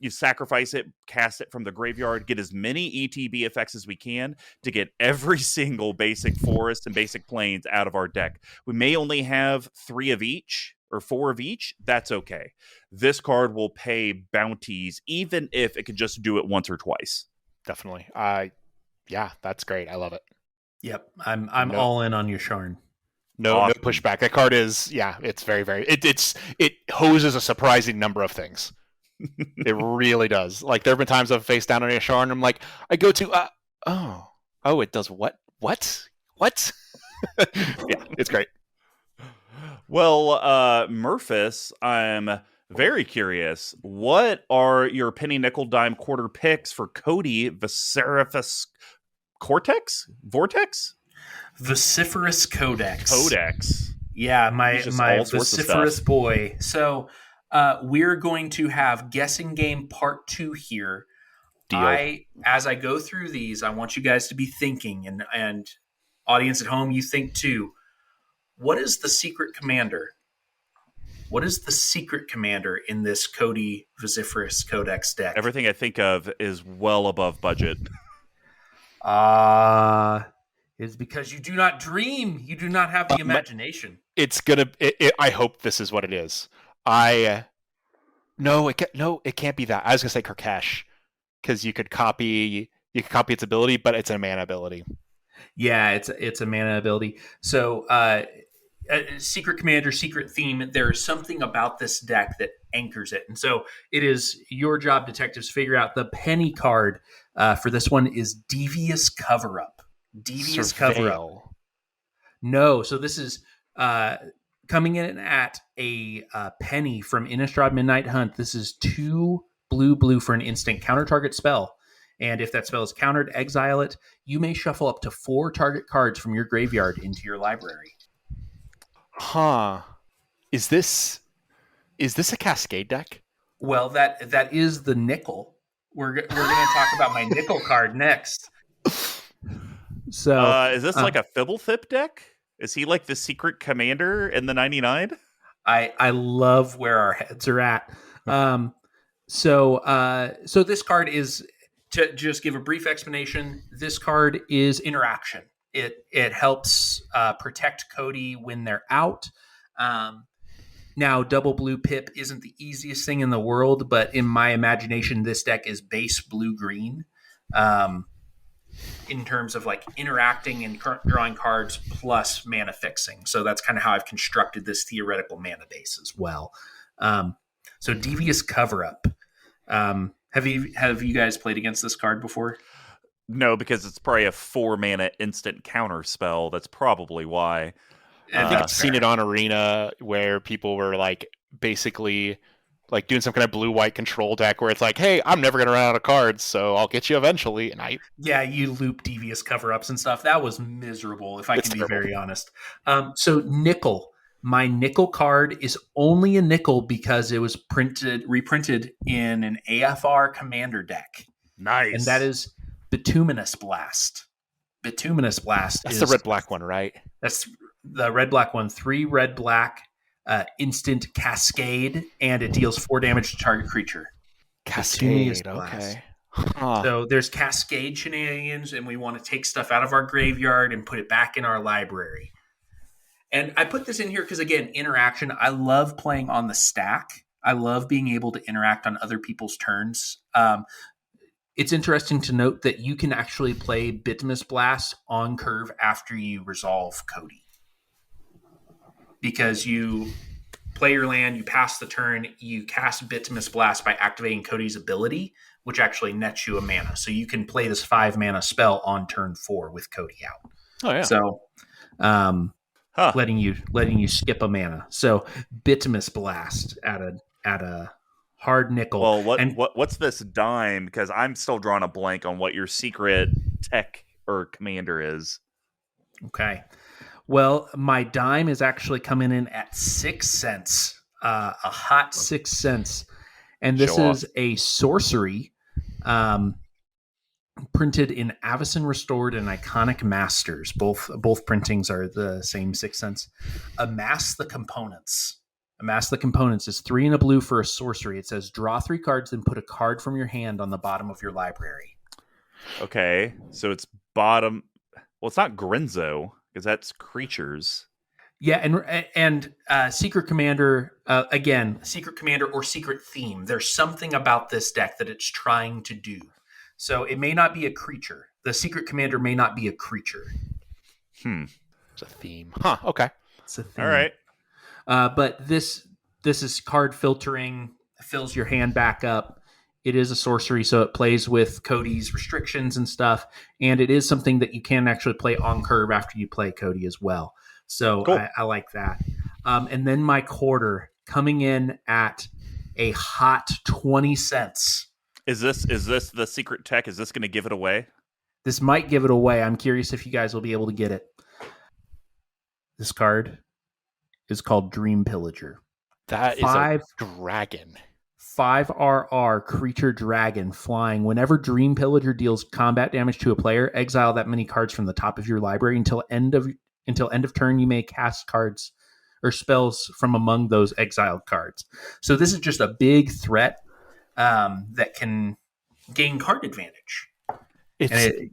You sacrifice it, cast it from the graveyard, get as many ETB effects as we can to get every single basic forest and basic plains out of our deck. We may only have 3 of each or 4 of each. That's okay. This card will pay bounties, even if it could just do it once or twice. Definitely. Yeah, that's great. I love it. Yep. I'm all in on Yarsharn. No pushback. That card is, it's very, very, it hoses a surprising number of things. It really does. Like, there have been times I've faced down on Yarsharn and I'm like, I go to, it does what? what? Yeah, it's great. Well, Murphis, I'm very curious. What are your penny, nickel, dime, quarter picks for Cody Vociferous Vortex? Vociferous Codex. Yeah, my all sorts of vociferous stuff. boy. So we're going to have guessing game part 2 here. Deal. As I go through these, I want you guys to be thinking, and audience at home, you think too. What is the secret commander? What is the secret commander in this Cody Vociferous Codex deck? Everything I think of is well above budget. It's because you do not dream. You do not have the imagination. It's gonna. I hope this is what it is. No, it can't be that. I was gonna say Karkash, because you could copy its ability, but it's a mana ability. Yeah, it's a mana ability. So, secret commander, secret theme. There's something about this deck that anchors it, and so it is your job, detectives, to figure out the penny card for this one is Devious Cover-Up. Devious Cover-Up. No, so this is coming in at a penny from Innistrad Midnight Hunt. This is 2 blue for an instant counter target spell. And if that spell is countered, exile it. You may shuffle up to 4 target cards from your graveyard into your library. Huh. Is this a Cascade deck? Well, that is the nickel. We're going to talk about my nickel card next. So, is this like a Fibblethip deck? Is he like the secret commander in the 99? I love where our heads are at. So this card is, to just give a brief explanation, this card is interaction. It helps protect Cody when they're out. Now, double blue pip isn't the easiest thing in the world, but in my imagination, this deck is base blue-green in terms of like interacting and drawing cards plus mana fixing. So that's kind of how I've constructed this theoretical mana base as well. So Devious Cover-Up. Have you guys played against this card before? No, because it's probably a 4 mana instant counter spell. That's probably why. I think I've seen it on Arena where people were like basically like doing some kind of blue-white control deck where it's like, hey, I'm never going to run out of cards, so I'll get you eventually. And you loop Devious Cover-Ups and stuff. That was miserable, if I can be very honest. So nickel. My nickel card is only a nickel because it was reprinted in an AFR commander deck. Nice. And that is Bituminous Blast. Bituminous Blast. That's the red-black one, right? That's the red-black one. 3 red-black, instant Cascade, and it deals 4 damage to target creature. Cascade, okay. Huh. So there's Cascade shenanigans, and we want to take stuff out of our graveyard and put it back in our library. And I put this in here because, again, interaction. I love playing on the stack. I love being able to interact on other people's turns. It's interesting to note that you can actually play Bituminous Blast on curve after you resolve Cody. Because you play your land, you pass the turn, you cast Bituminous Blast by activating Cody's ability, which actually nets you a mana. So you can play this 5 mana spell on turn 4 with Cody out. Oh, yeah. So, letting you skip a mana. So Bituminous Blast at a hard nickel. Well, what's this dime? Because I'm still drawing a blank on what your secret tech or commander is. Okay. Well, my dime is actually coming in at 6 cents, a hot 6 cents, and this is a sorcery, printed in Avacyn Restored and Iconic Masters. Both printings are the same 6 cents. Amass the Components. Amass the Components is 3 and a blue for a sorcery. It says draw 3 cards, then put a card from your hand on the bottom of your library. Okay, so it's bottom. Well, it's not Grenzo because that's creatures. Yeah, and Secret Commander, again, Secret Commander or Secret Theme. There's something about this deck that it's trying to do. So it may not be a creature. The Secret Commander may not be a creature. It's a theme. Huh, okay. It's a theme. All right. But this is card filtering, fills your hand back up. It is a sorcery, so it plays with Cody's restrictions and stuff, and it is something that you can actually play on curve after you play Cody as well. So Cool. I like that. And then my quarter coming in at a hot 20 cents. Is this the secret tech? Is this going to give it away? This might give it away. I'm curious if you guys will be able to get it. This card is called Dream Pillager. That is a dragon. 5/RR creature dragon flying. Whenever Dream Pillager deals combat damage to a player, exile that many cards from the top of your library until end of turn. You may cast cards or spells from among those exiled cards. So this is just a big threat that can gain card advantage. And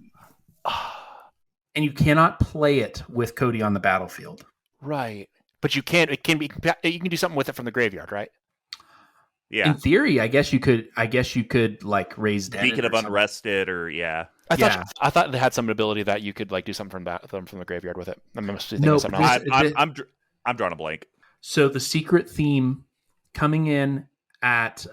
you cannot play it with Cody on the battlefield. Right. But you can do something with it from the graveyard, right? Yeah. In theory, I guess you could like raise dead Beacon of Unrested, or yeah. I thought they had some ability that you could like do something from the graveyard with it. I'm drawing a blank. So the secret theme coming in at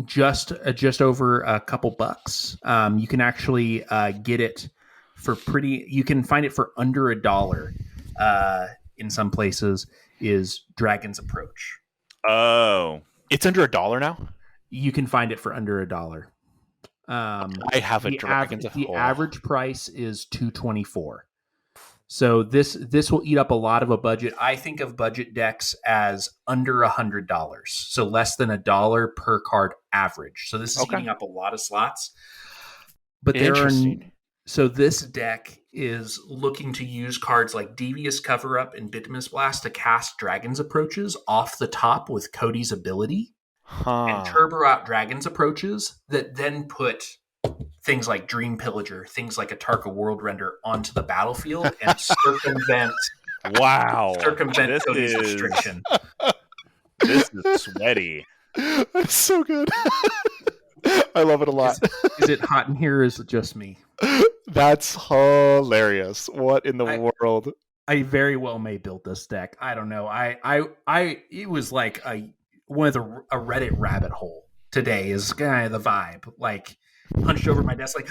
just over a couple bucks. You can actually get it for you can find it for under $1 in some places. Is Dragon's Approach. Oh, it's under $1 now. You can find it for under $1. I have a Dragon's Approach. The average price is $2.24. So this will eat up a lot of a budget. I think of budget decks as under $100, so less than $1 per card average. So this is eating up a lot of slots. But so this deck is looking to use cards like Devious Cover-Up and Bituminous Blast to cast Dragon's Approaches off the top with Cody's ability, and turbo out Dragon's Approaches that then put things like Dream Pillager, things like a Tarka World Render onto the battlefield and circumvent Cody's restriction. This is sweaty. That's so good. I love it a lot. Is it hot in here, or is it just me? That's hilarious. What in the world? I very well may build this deck. I don't know. It was like a Reddit rabbit hole today is kind of the vibe. Like, hunched over my desk, like,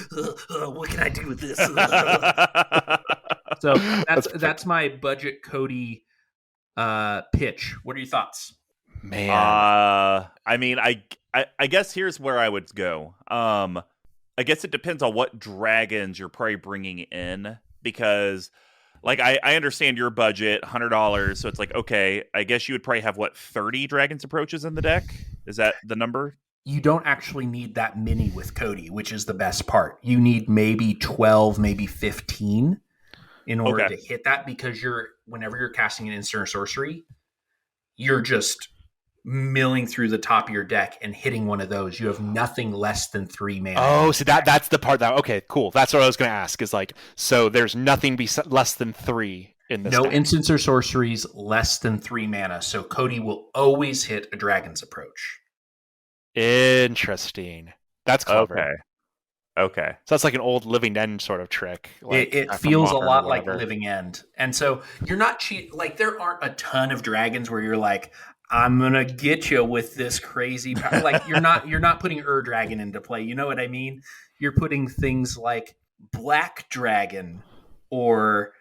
what can I do with this? So that's my budget Cody pitch. What are your thoughts? Man, I mean, I guess here's where I would go. I guess it depends on what dragons you're probably bringing in, because like I understand your budget, $100, so it's like, okay, I guess you would probably have 30 Dragon's Approaches in the deck? Is that the number? You don't actually need that many with Cody, which is the best part. You need maybe 12, maybe 15 in order to hit that, because whenever you're casting an instant or sorcery, you're just milling through the top of your deck and hitting one of those. You have nothing less than 3 mana. Oh, so that's the part that, okay, cool. That's what I was going to ask, is like, so there's nothing less than 3 in this deck. Instants or sorceries less than 3 mana. So Cody will always hit a Dragon's Approach. Interesting. That's clever. Okay. So that's like an old Living End sort of trick. Like, it feels a lot like Living End. And so you're not cheat. Like, there aren't a ton of dragons where you're like, I'm gonna get you with this crazy power. Like, you're not putting Dragon into play. You know what I mean? You're putting things like Black Dragon or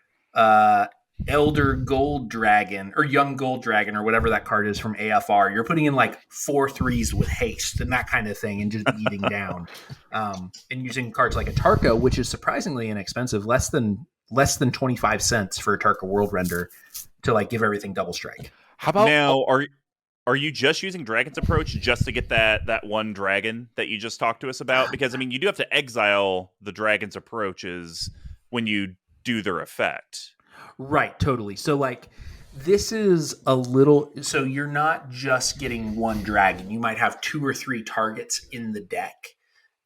Elder Gold Dragon or Young Gold Dragon or whatever that card is from AFR. You're putting in like 4 3s with haste and that kind of thing, and just beating down. And using cards like a Tarka, which is surprisingly inexpensive, less than 25 cents for a Tarka World Render, to like give everything double strike. How about now? Are you just using Dragon's Approach just to get that one dragon that you just talked to us about? Because I mean, you do have to exile the Dragon's Approaches when you do their effect. Right, totally. So like, this is a little, so you're not just getting one dragon. You might have 2 or 3 targets in the deck.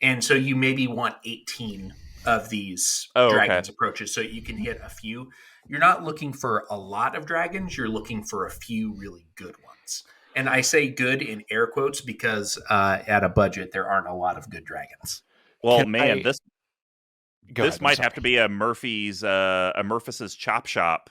And so you maybe want 18 of these Dragon's Approaches, so you can hit a few. You're not looking for a lot of dragons. You're looking for a few really good ones. And I say good in air quotes because at a budget, there aren't a lot of good dragons. Well, this might have to be a Murphis's Chop Shop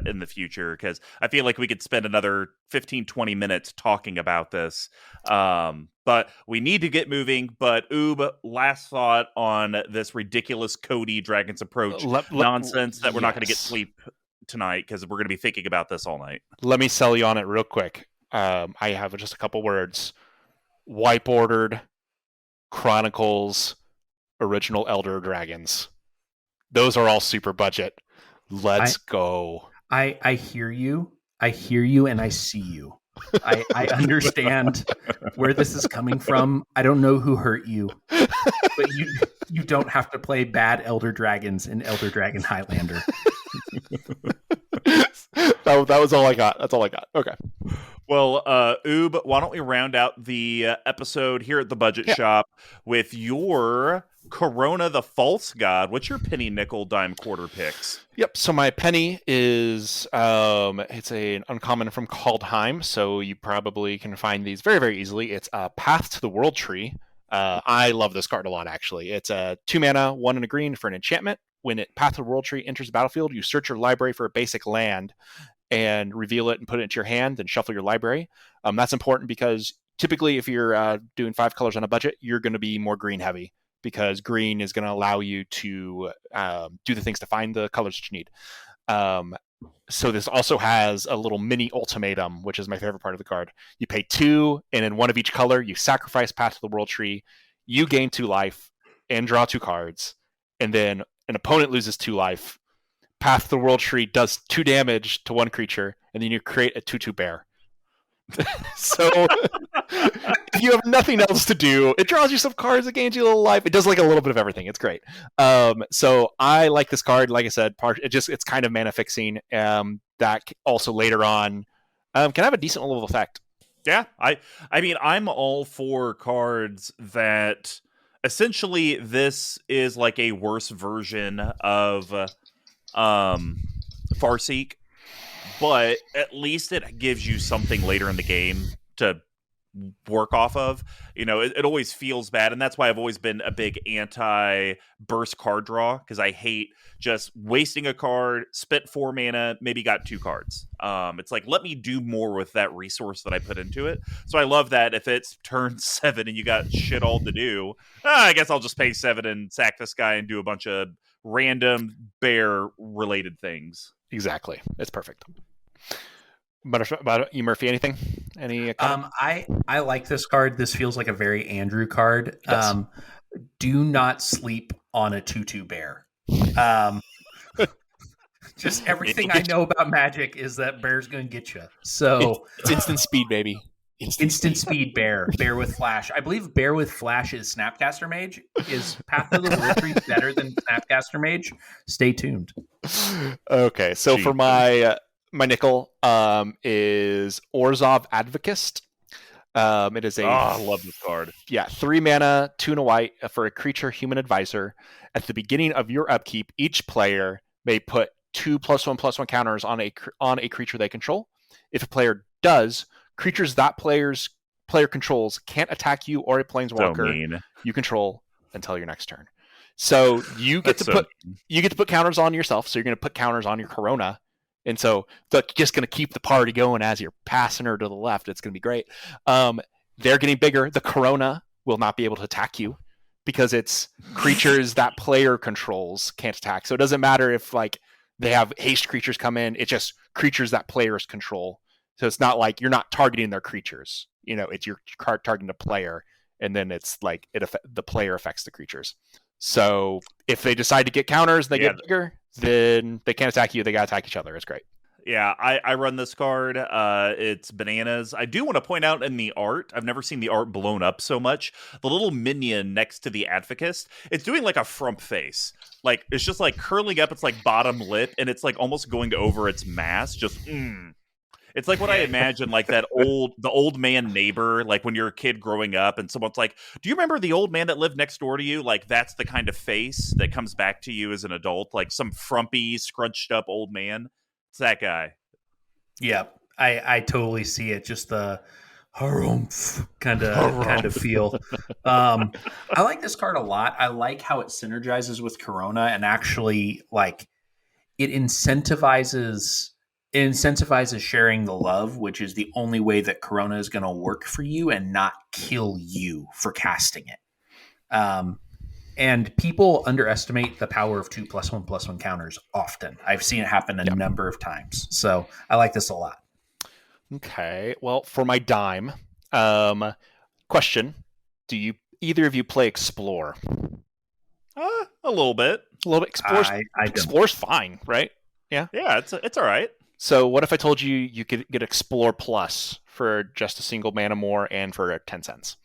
in the future, because I feel like we could spend another 15-20 minutes talking about this. But we need to get moving. But Oob, last thought on this ridiculous Cody Dragon's Approach nonsense that we're not going to get sleep tonight because we're going to be thinking about this all night. Let me sell you on it real quick. I have just a couple words. Wipe ordered Chronicles original Elder Dragons. Those are all super budget. Let's go. I hear you. I hear you and I see you. I understand where this is coming from. I don't know who hurt you, but you don't have to play bad Elder Dragons in Elder Dragon Highlander. That was all I got. That's all I got. Okay. Well, Oob, why don't we round out the episode here at the Budget Shop with your Corona the False God. What's your penny, nickel, dime, quarter picks? Yep. So my penny is it's an uncommon from Kaldheim, so you probably can find these very, very easily. It's Path to the World Tree. I love this card a lot, actually. It's a 2 mana, 1 and a green for an enchantment. When Path to the World Tree enters the battlefield, you search your library for a basic land and reveal it and put it into your hand, then shuffle your library. That's important because typically if you're doing 5 colors on a budget, you're going to be more green heavy because green is going to allow you to do the things to find the colors that you need. So this also has a little mini ultimatum, which is my favorite part of the card. You pay 2, and in 1 of each color, you sacrifice Path to the World Tree, you gain 2 life, and draw 2 cards, and then an opponent loses 2 life. Path to the World Tree does 2 damage to 1 creature, and then you create a 2/2 bear. So if you have nothing else to do, it draws you some cards, it gains you a little life. It does like a little bit of everything. It's great. So I like this card. Like I said, it's kind of mana fixing. That also later on can have a decent level of effect. Yeah, I mean, I'm all for cards that essentially this is like a worse version of Farseek, but at least it gives you something later in the game to work off of. You know, it always feels bad, and that's why I've always been a big anti-burst card draw, because I hate just wasting a card, spent 4 mana, maybe got 2 cards. It's like, let me do more with that resource that I put into it. So I love that if it's turn 7 and you got shit all to do, I guess I'll just pay 7 and sack this guy and do a bunch of random bear-related things. Exactly. It's perfect. About you, Murphy, anything? Any I like this card. This feels like a very Andrew card. Yes. Do not sleep on a 2/2 bear. Just everything I know about Magic is that bear's going to get you. So it's instant speed, baby. Instant speed bear with flash. I believe bear with flash is Snapcaster Mage. Is Path of the World Tree better than Snapcaster Mage? Stay tuned. Okay, so for my nickel is Orzov Advocate. It is I love this card. Yeah, 3 mana, 2 and a white for a creature human advisor. At the beginning of your upkeep, each player may put 2 +1/+1 counters on a creature they control. If a player does, creatures that player controls can't attack you or a planeswalker you control until your next turn. So you get to put counters on yourself. So you're going to put counters on your Corona. And so that's just going to keep the party going as you're passing her to the left. It's going to be great. They're getting bigger. The Corona will not be able to attack you because it's creatures that player controls can't attack. So it doesn't matter if like they have haste creatures come in. It's just creatures that players control. So it's not like you're not targeting their creatures. You know, it's your card targeting the player, and then it's like the player affects the creatures. So if they decide to get counters and they get bigger, then they can't attack you. They got to attack each other. It's great. Yeah, I run this card. It's bananas. I do want to point out in the art, I've never seen the art blown up so much. The little minion next to the Advocate, it's doing like a frump face. Like, it's just like curling up its like bottom lip, and it's like almost going over its mask. Just, It's like what I imagine, like the old man neighbor, like when you're a kid growing up and someone's like, do you remember the old man that lived next door to you? Like, that's the kind of face that comes back to you as an adult, like some frumpy, scrunched up old man. It's that guy. Yeah, I totally see it. Just the harumph kind of feel. I like this card a lot. I like how it synergizes with Corona and actually like it incentivizes sharing the love, which is the only way that Corona is going to work for you and not kill you for casting it. And people underestimate the power of 2+1/+1 counters often. I've seen it happen a number of times. So I like this a lot. Okay. Well, for my dime, question: do you either of you play Explore? A little bit. A little bit. Explore's fine, right? Yeah. Yeah, it's all right. So what if I told you you could get Explore Plus for just a single mana more and for 10 cents?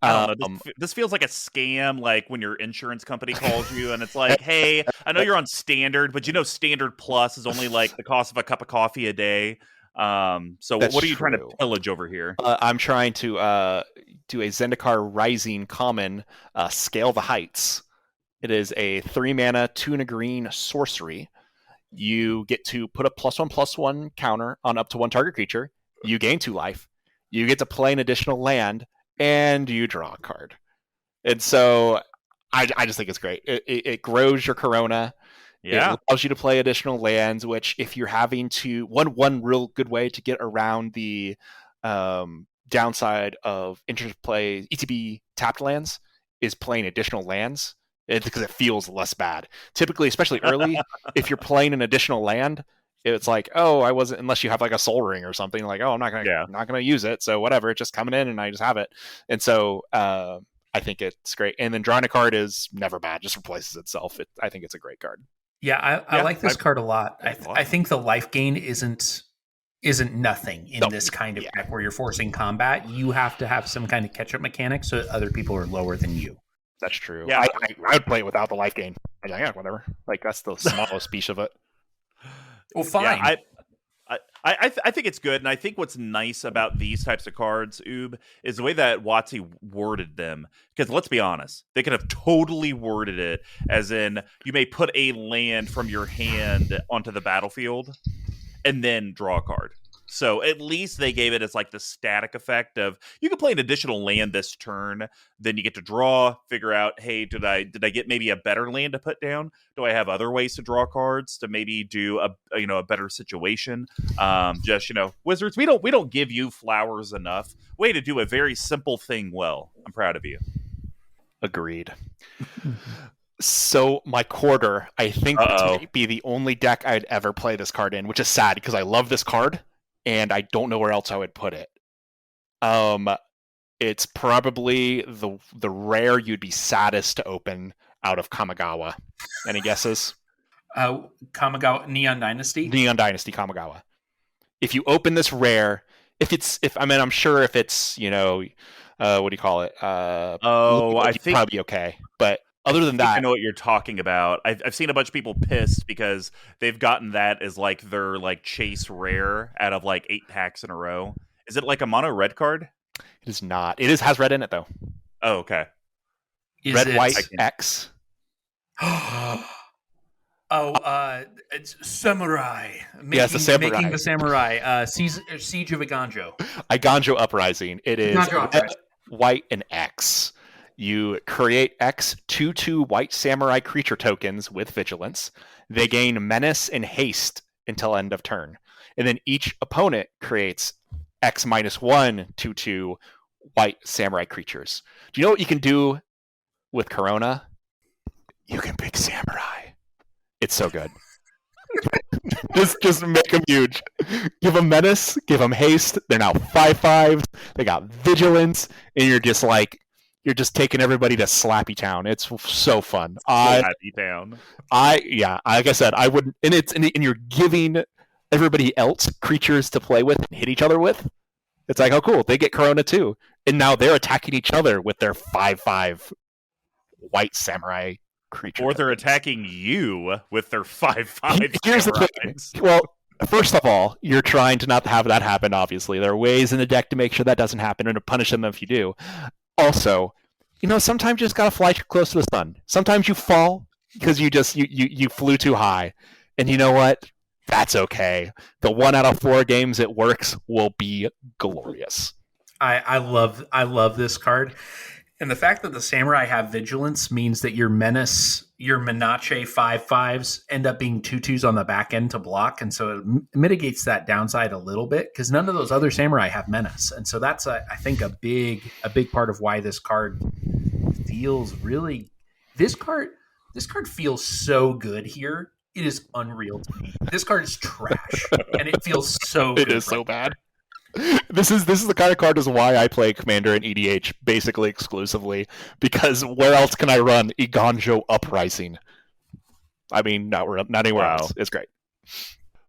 I don't know. This feels like a scam, like when your insurance company calls you and it's like, hey, I know you're on Standard, but Standard Plus is only like the cost of a cup of coffee a day. So That's what are you true. trying to pillage over here? I'm trying to do a Zendikar Rising common, Scale the Heights. It is a 3 mana, 2 and a green sorcery. You get to put a +1/+1 counter on up to one target creature. You gain 2 life. You get to play an additional land, and you draw a card. And so I just think it's great. It grows your Corona. Yeah. It allows you to play additional lands, which if you're having to... One real good way to get around the downside of interplay ETB tapped lands is playing additional lands. Because it feels less bad. Typically, especially early, if you're playing an additional land, it's like, oh, I wasn't, unless you have like a Soul Ring or something, like, oh, I'm not gonna use it, so whatever, it's just coming in and I just have it. And so I think it's great. And then drawing a card is never bad; just replaces itself. I think it's a great card. Yeah, I like this card a lot. I think the life gain isn't nothing in this kind of deck where you're forcing combat. You have to have some kind of catch up mechanic so that other people are lower than you. That's true. Yeah, I would play it without the life gain. Yeah, whatever. Like that's the smallest piece of it. Well, fine. Yeah, I think it's good, and I think what's nice about these types of cards, Oob, is the way that WotC worded them. Because let's be honest, they could have totally worded it as in you may put a land from your hand onto the battlefield and then draw a card. So at least they gave it as like the static effect of you can play an additional land this turn, then you get to draw, figure out, hey, did I get maybe a better land to put down? Do I have other ways to draw cards to maybe do a better situation? Wizards, we don't give you flowers enough. Way to do a very simple thing well. I'm proud of you. Agreed. So my quarter, I think, might be the only deck I'd ever play this card in, which is sad because I love this card. And I don't know where else I would put it. It's probably the rare you'd be saddest to open out of Kamigawa. Any guesses? Kamigawa Neon Dynasty? Neon Dynasty Kamigawa. If you open this rare, I'm sure if it's, what do you call it? I think probably okay. But other than that, I know what you're talking about. I've seen a bunch of people pissed because they've gotten that as like their like chase rare out of like 8 packs in a row. Is it like a mono red card? It is not. It has red in it though. Oh, okay. Red, white, X. It's Samurai. Yes, the Samurai. Making the Samurai. Siege of Iganjo. Iganjo Uprising. It is red, white, and X. You create X 2/2 white samurai creature tokens with vigilance. They gain menace and haste until end of turn. And then each opponent creates X -1 2/2 white samurai creatures. Do you know what you can do with Corona? You can pick Samurai. It's so good. just make them huge. Give them menace, give them haste. They're now 5/5s. They got vigilance, and you're just taking everybody to Slappy Town. It's so fun. Slappy Town. Like I said, I wouldn't. And you're giving everybody else creatures to play with and hit each other with. It's like, oh, cool. They get Corona too, and now they're attacking each other with their 5/5 white samurai creature. Or they're attacking you with their 5/5. Here's the thing. Well, first of all, you're trying to not have that happen. Obviously, there are ways in the deck to make sure that doesn't happen and to punish them if you do. Also, sometimes you just gotta fly too close to the sun. Sometimes you fall because you flew too high, and you know what? That's okay. The 1 out of 4 games it works will be glorious. I love this card, and the fact that the Samurai have vigilance means that your menace your Menache 5/5s end up being 2/2s on the back end to block, and so it mitigates that downside a little bit because none of those other samurai have menace, and so that's I think a big part of why this card feels really this card feels so good here. It is unreal to me. This card is trash, and it feels so good. It is so bad. This is the kind of card is why I play Commander and EDH basically exclusively, because where else can I run Iganjo Uprising? I mean, not anywhere else. It's great.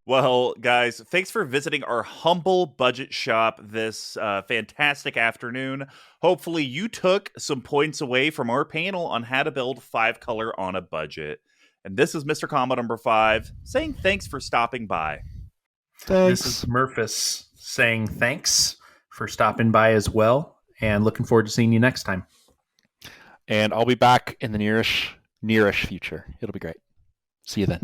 Well, guys, thanks for visiting our humble budget shop this fantastic afternoon. Hopefully you took some points away from our panel on how to build 5-color on a budget. And this is Mr. Comma number 5 saying thanks for stopping by. Thanks. This is Murphis saying thanks for stopping by as well, and looking forward to seeing you next time. And I'll be back in the nearish future. It'll be great. See you then.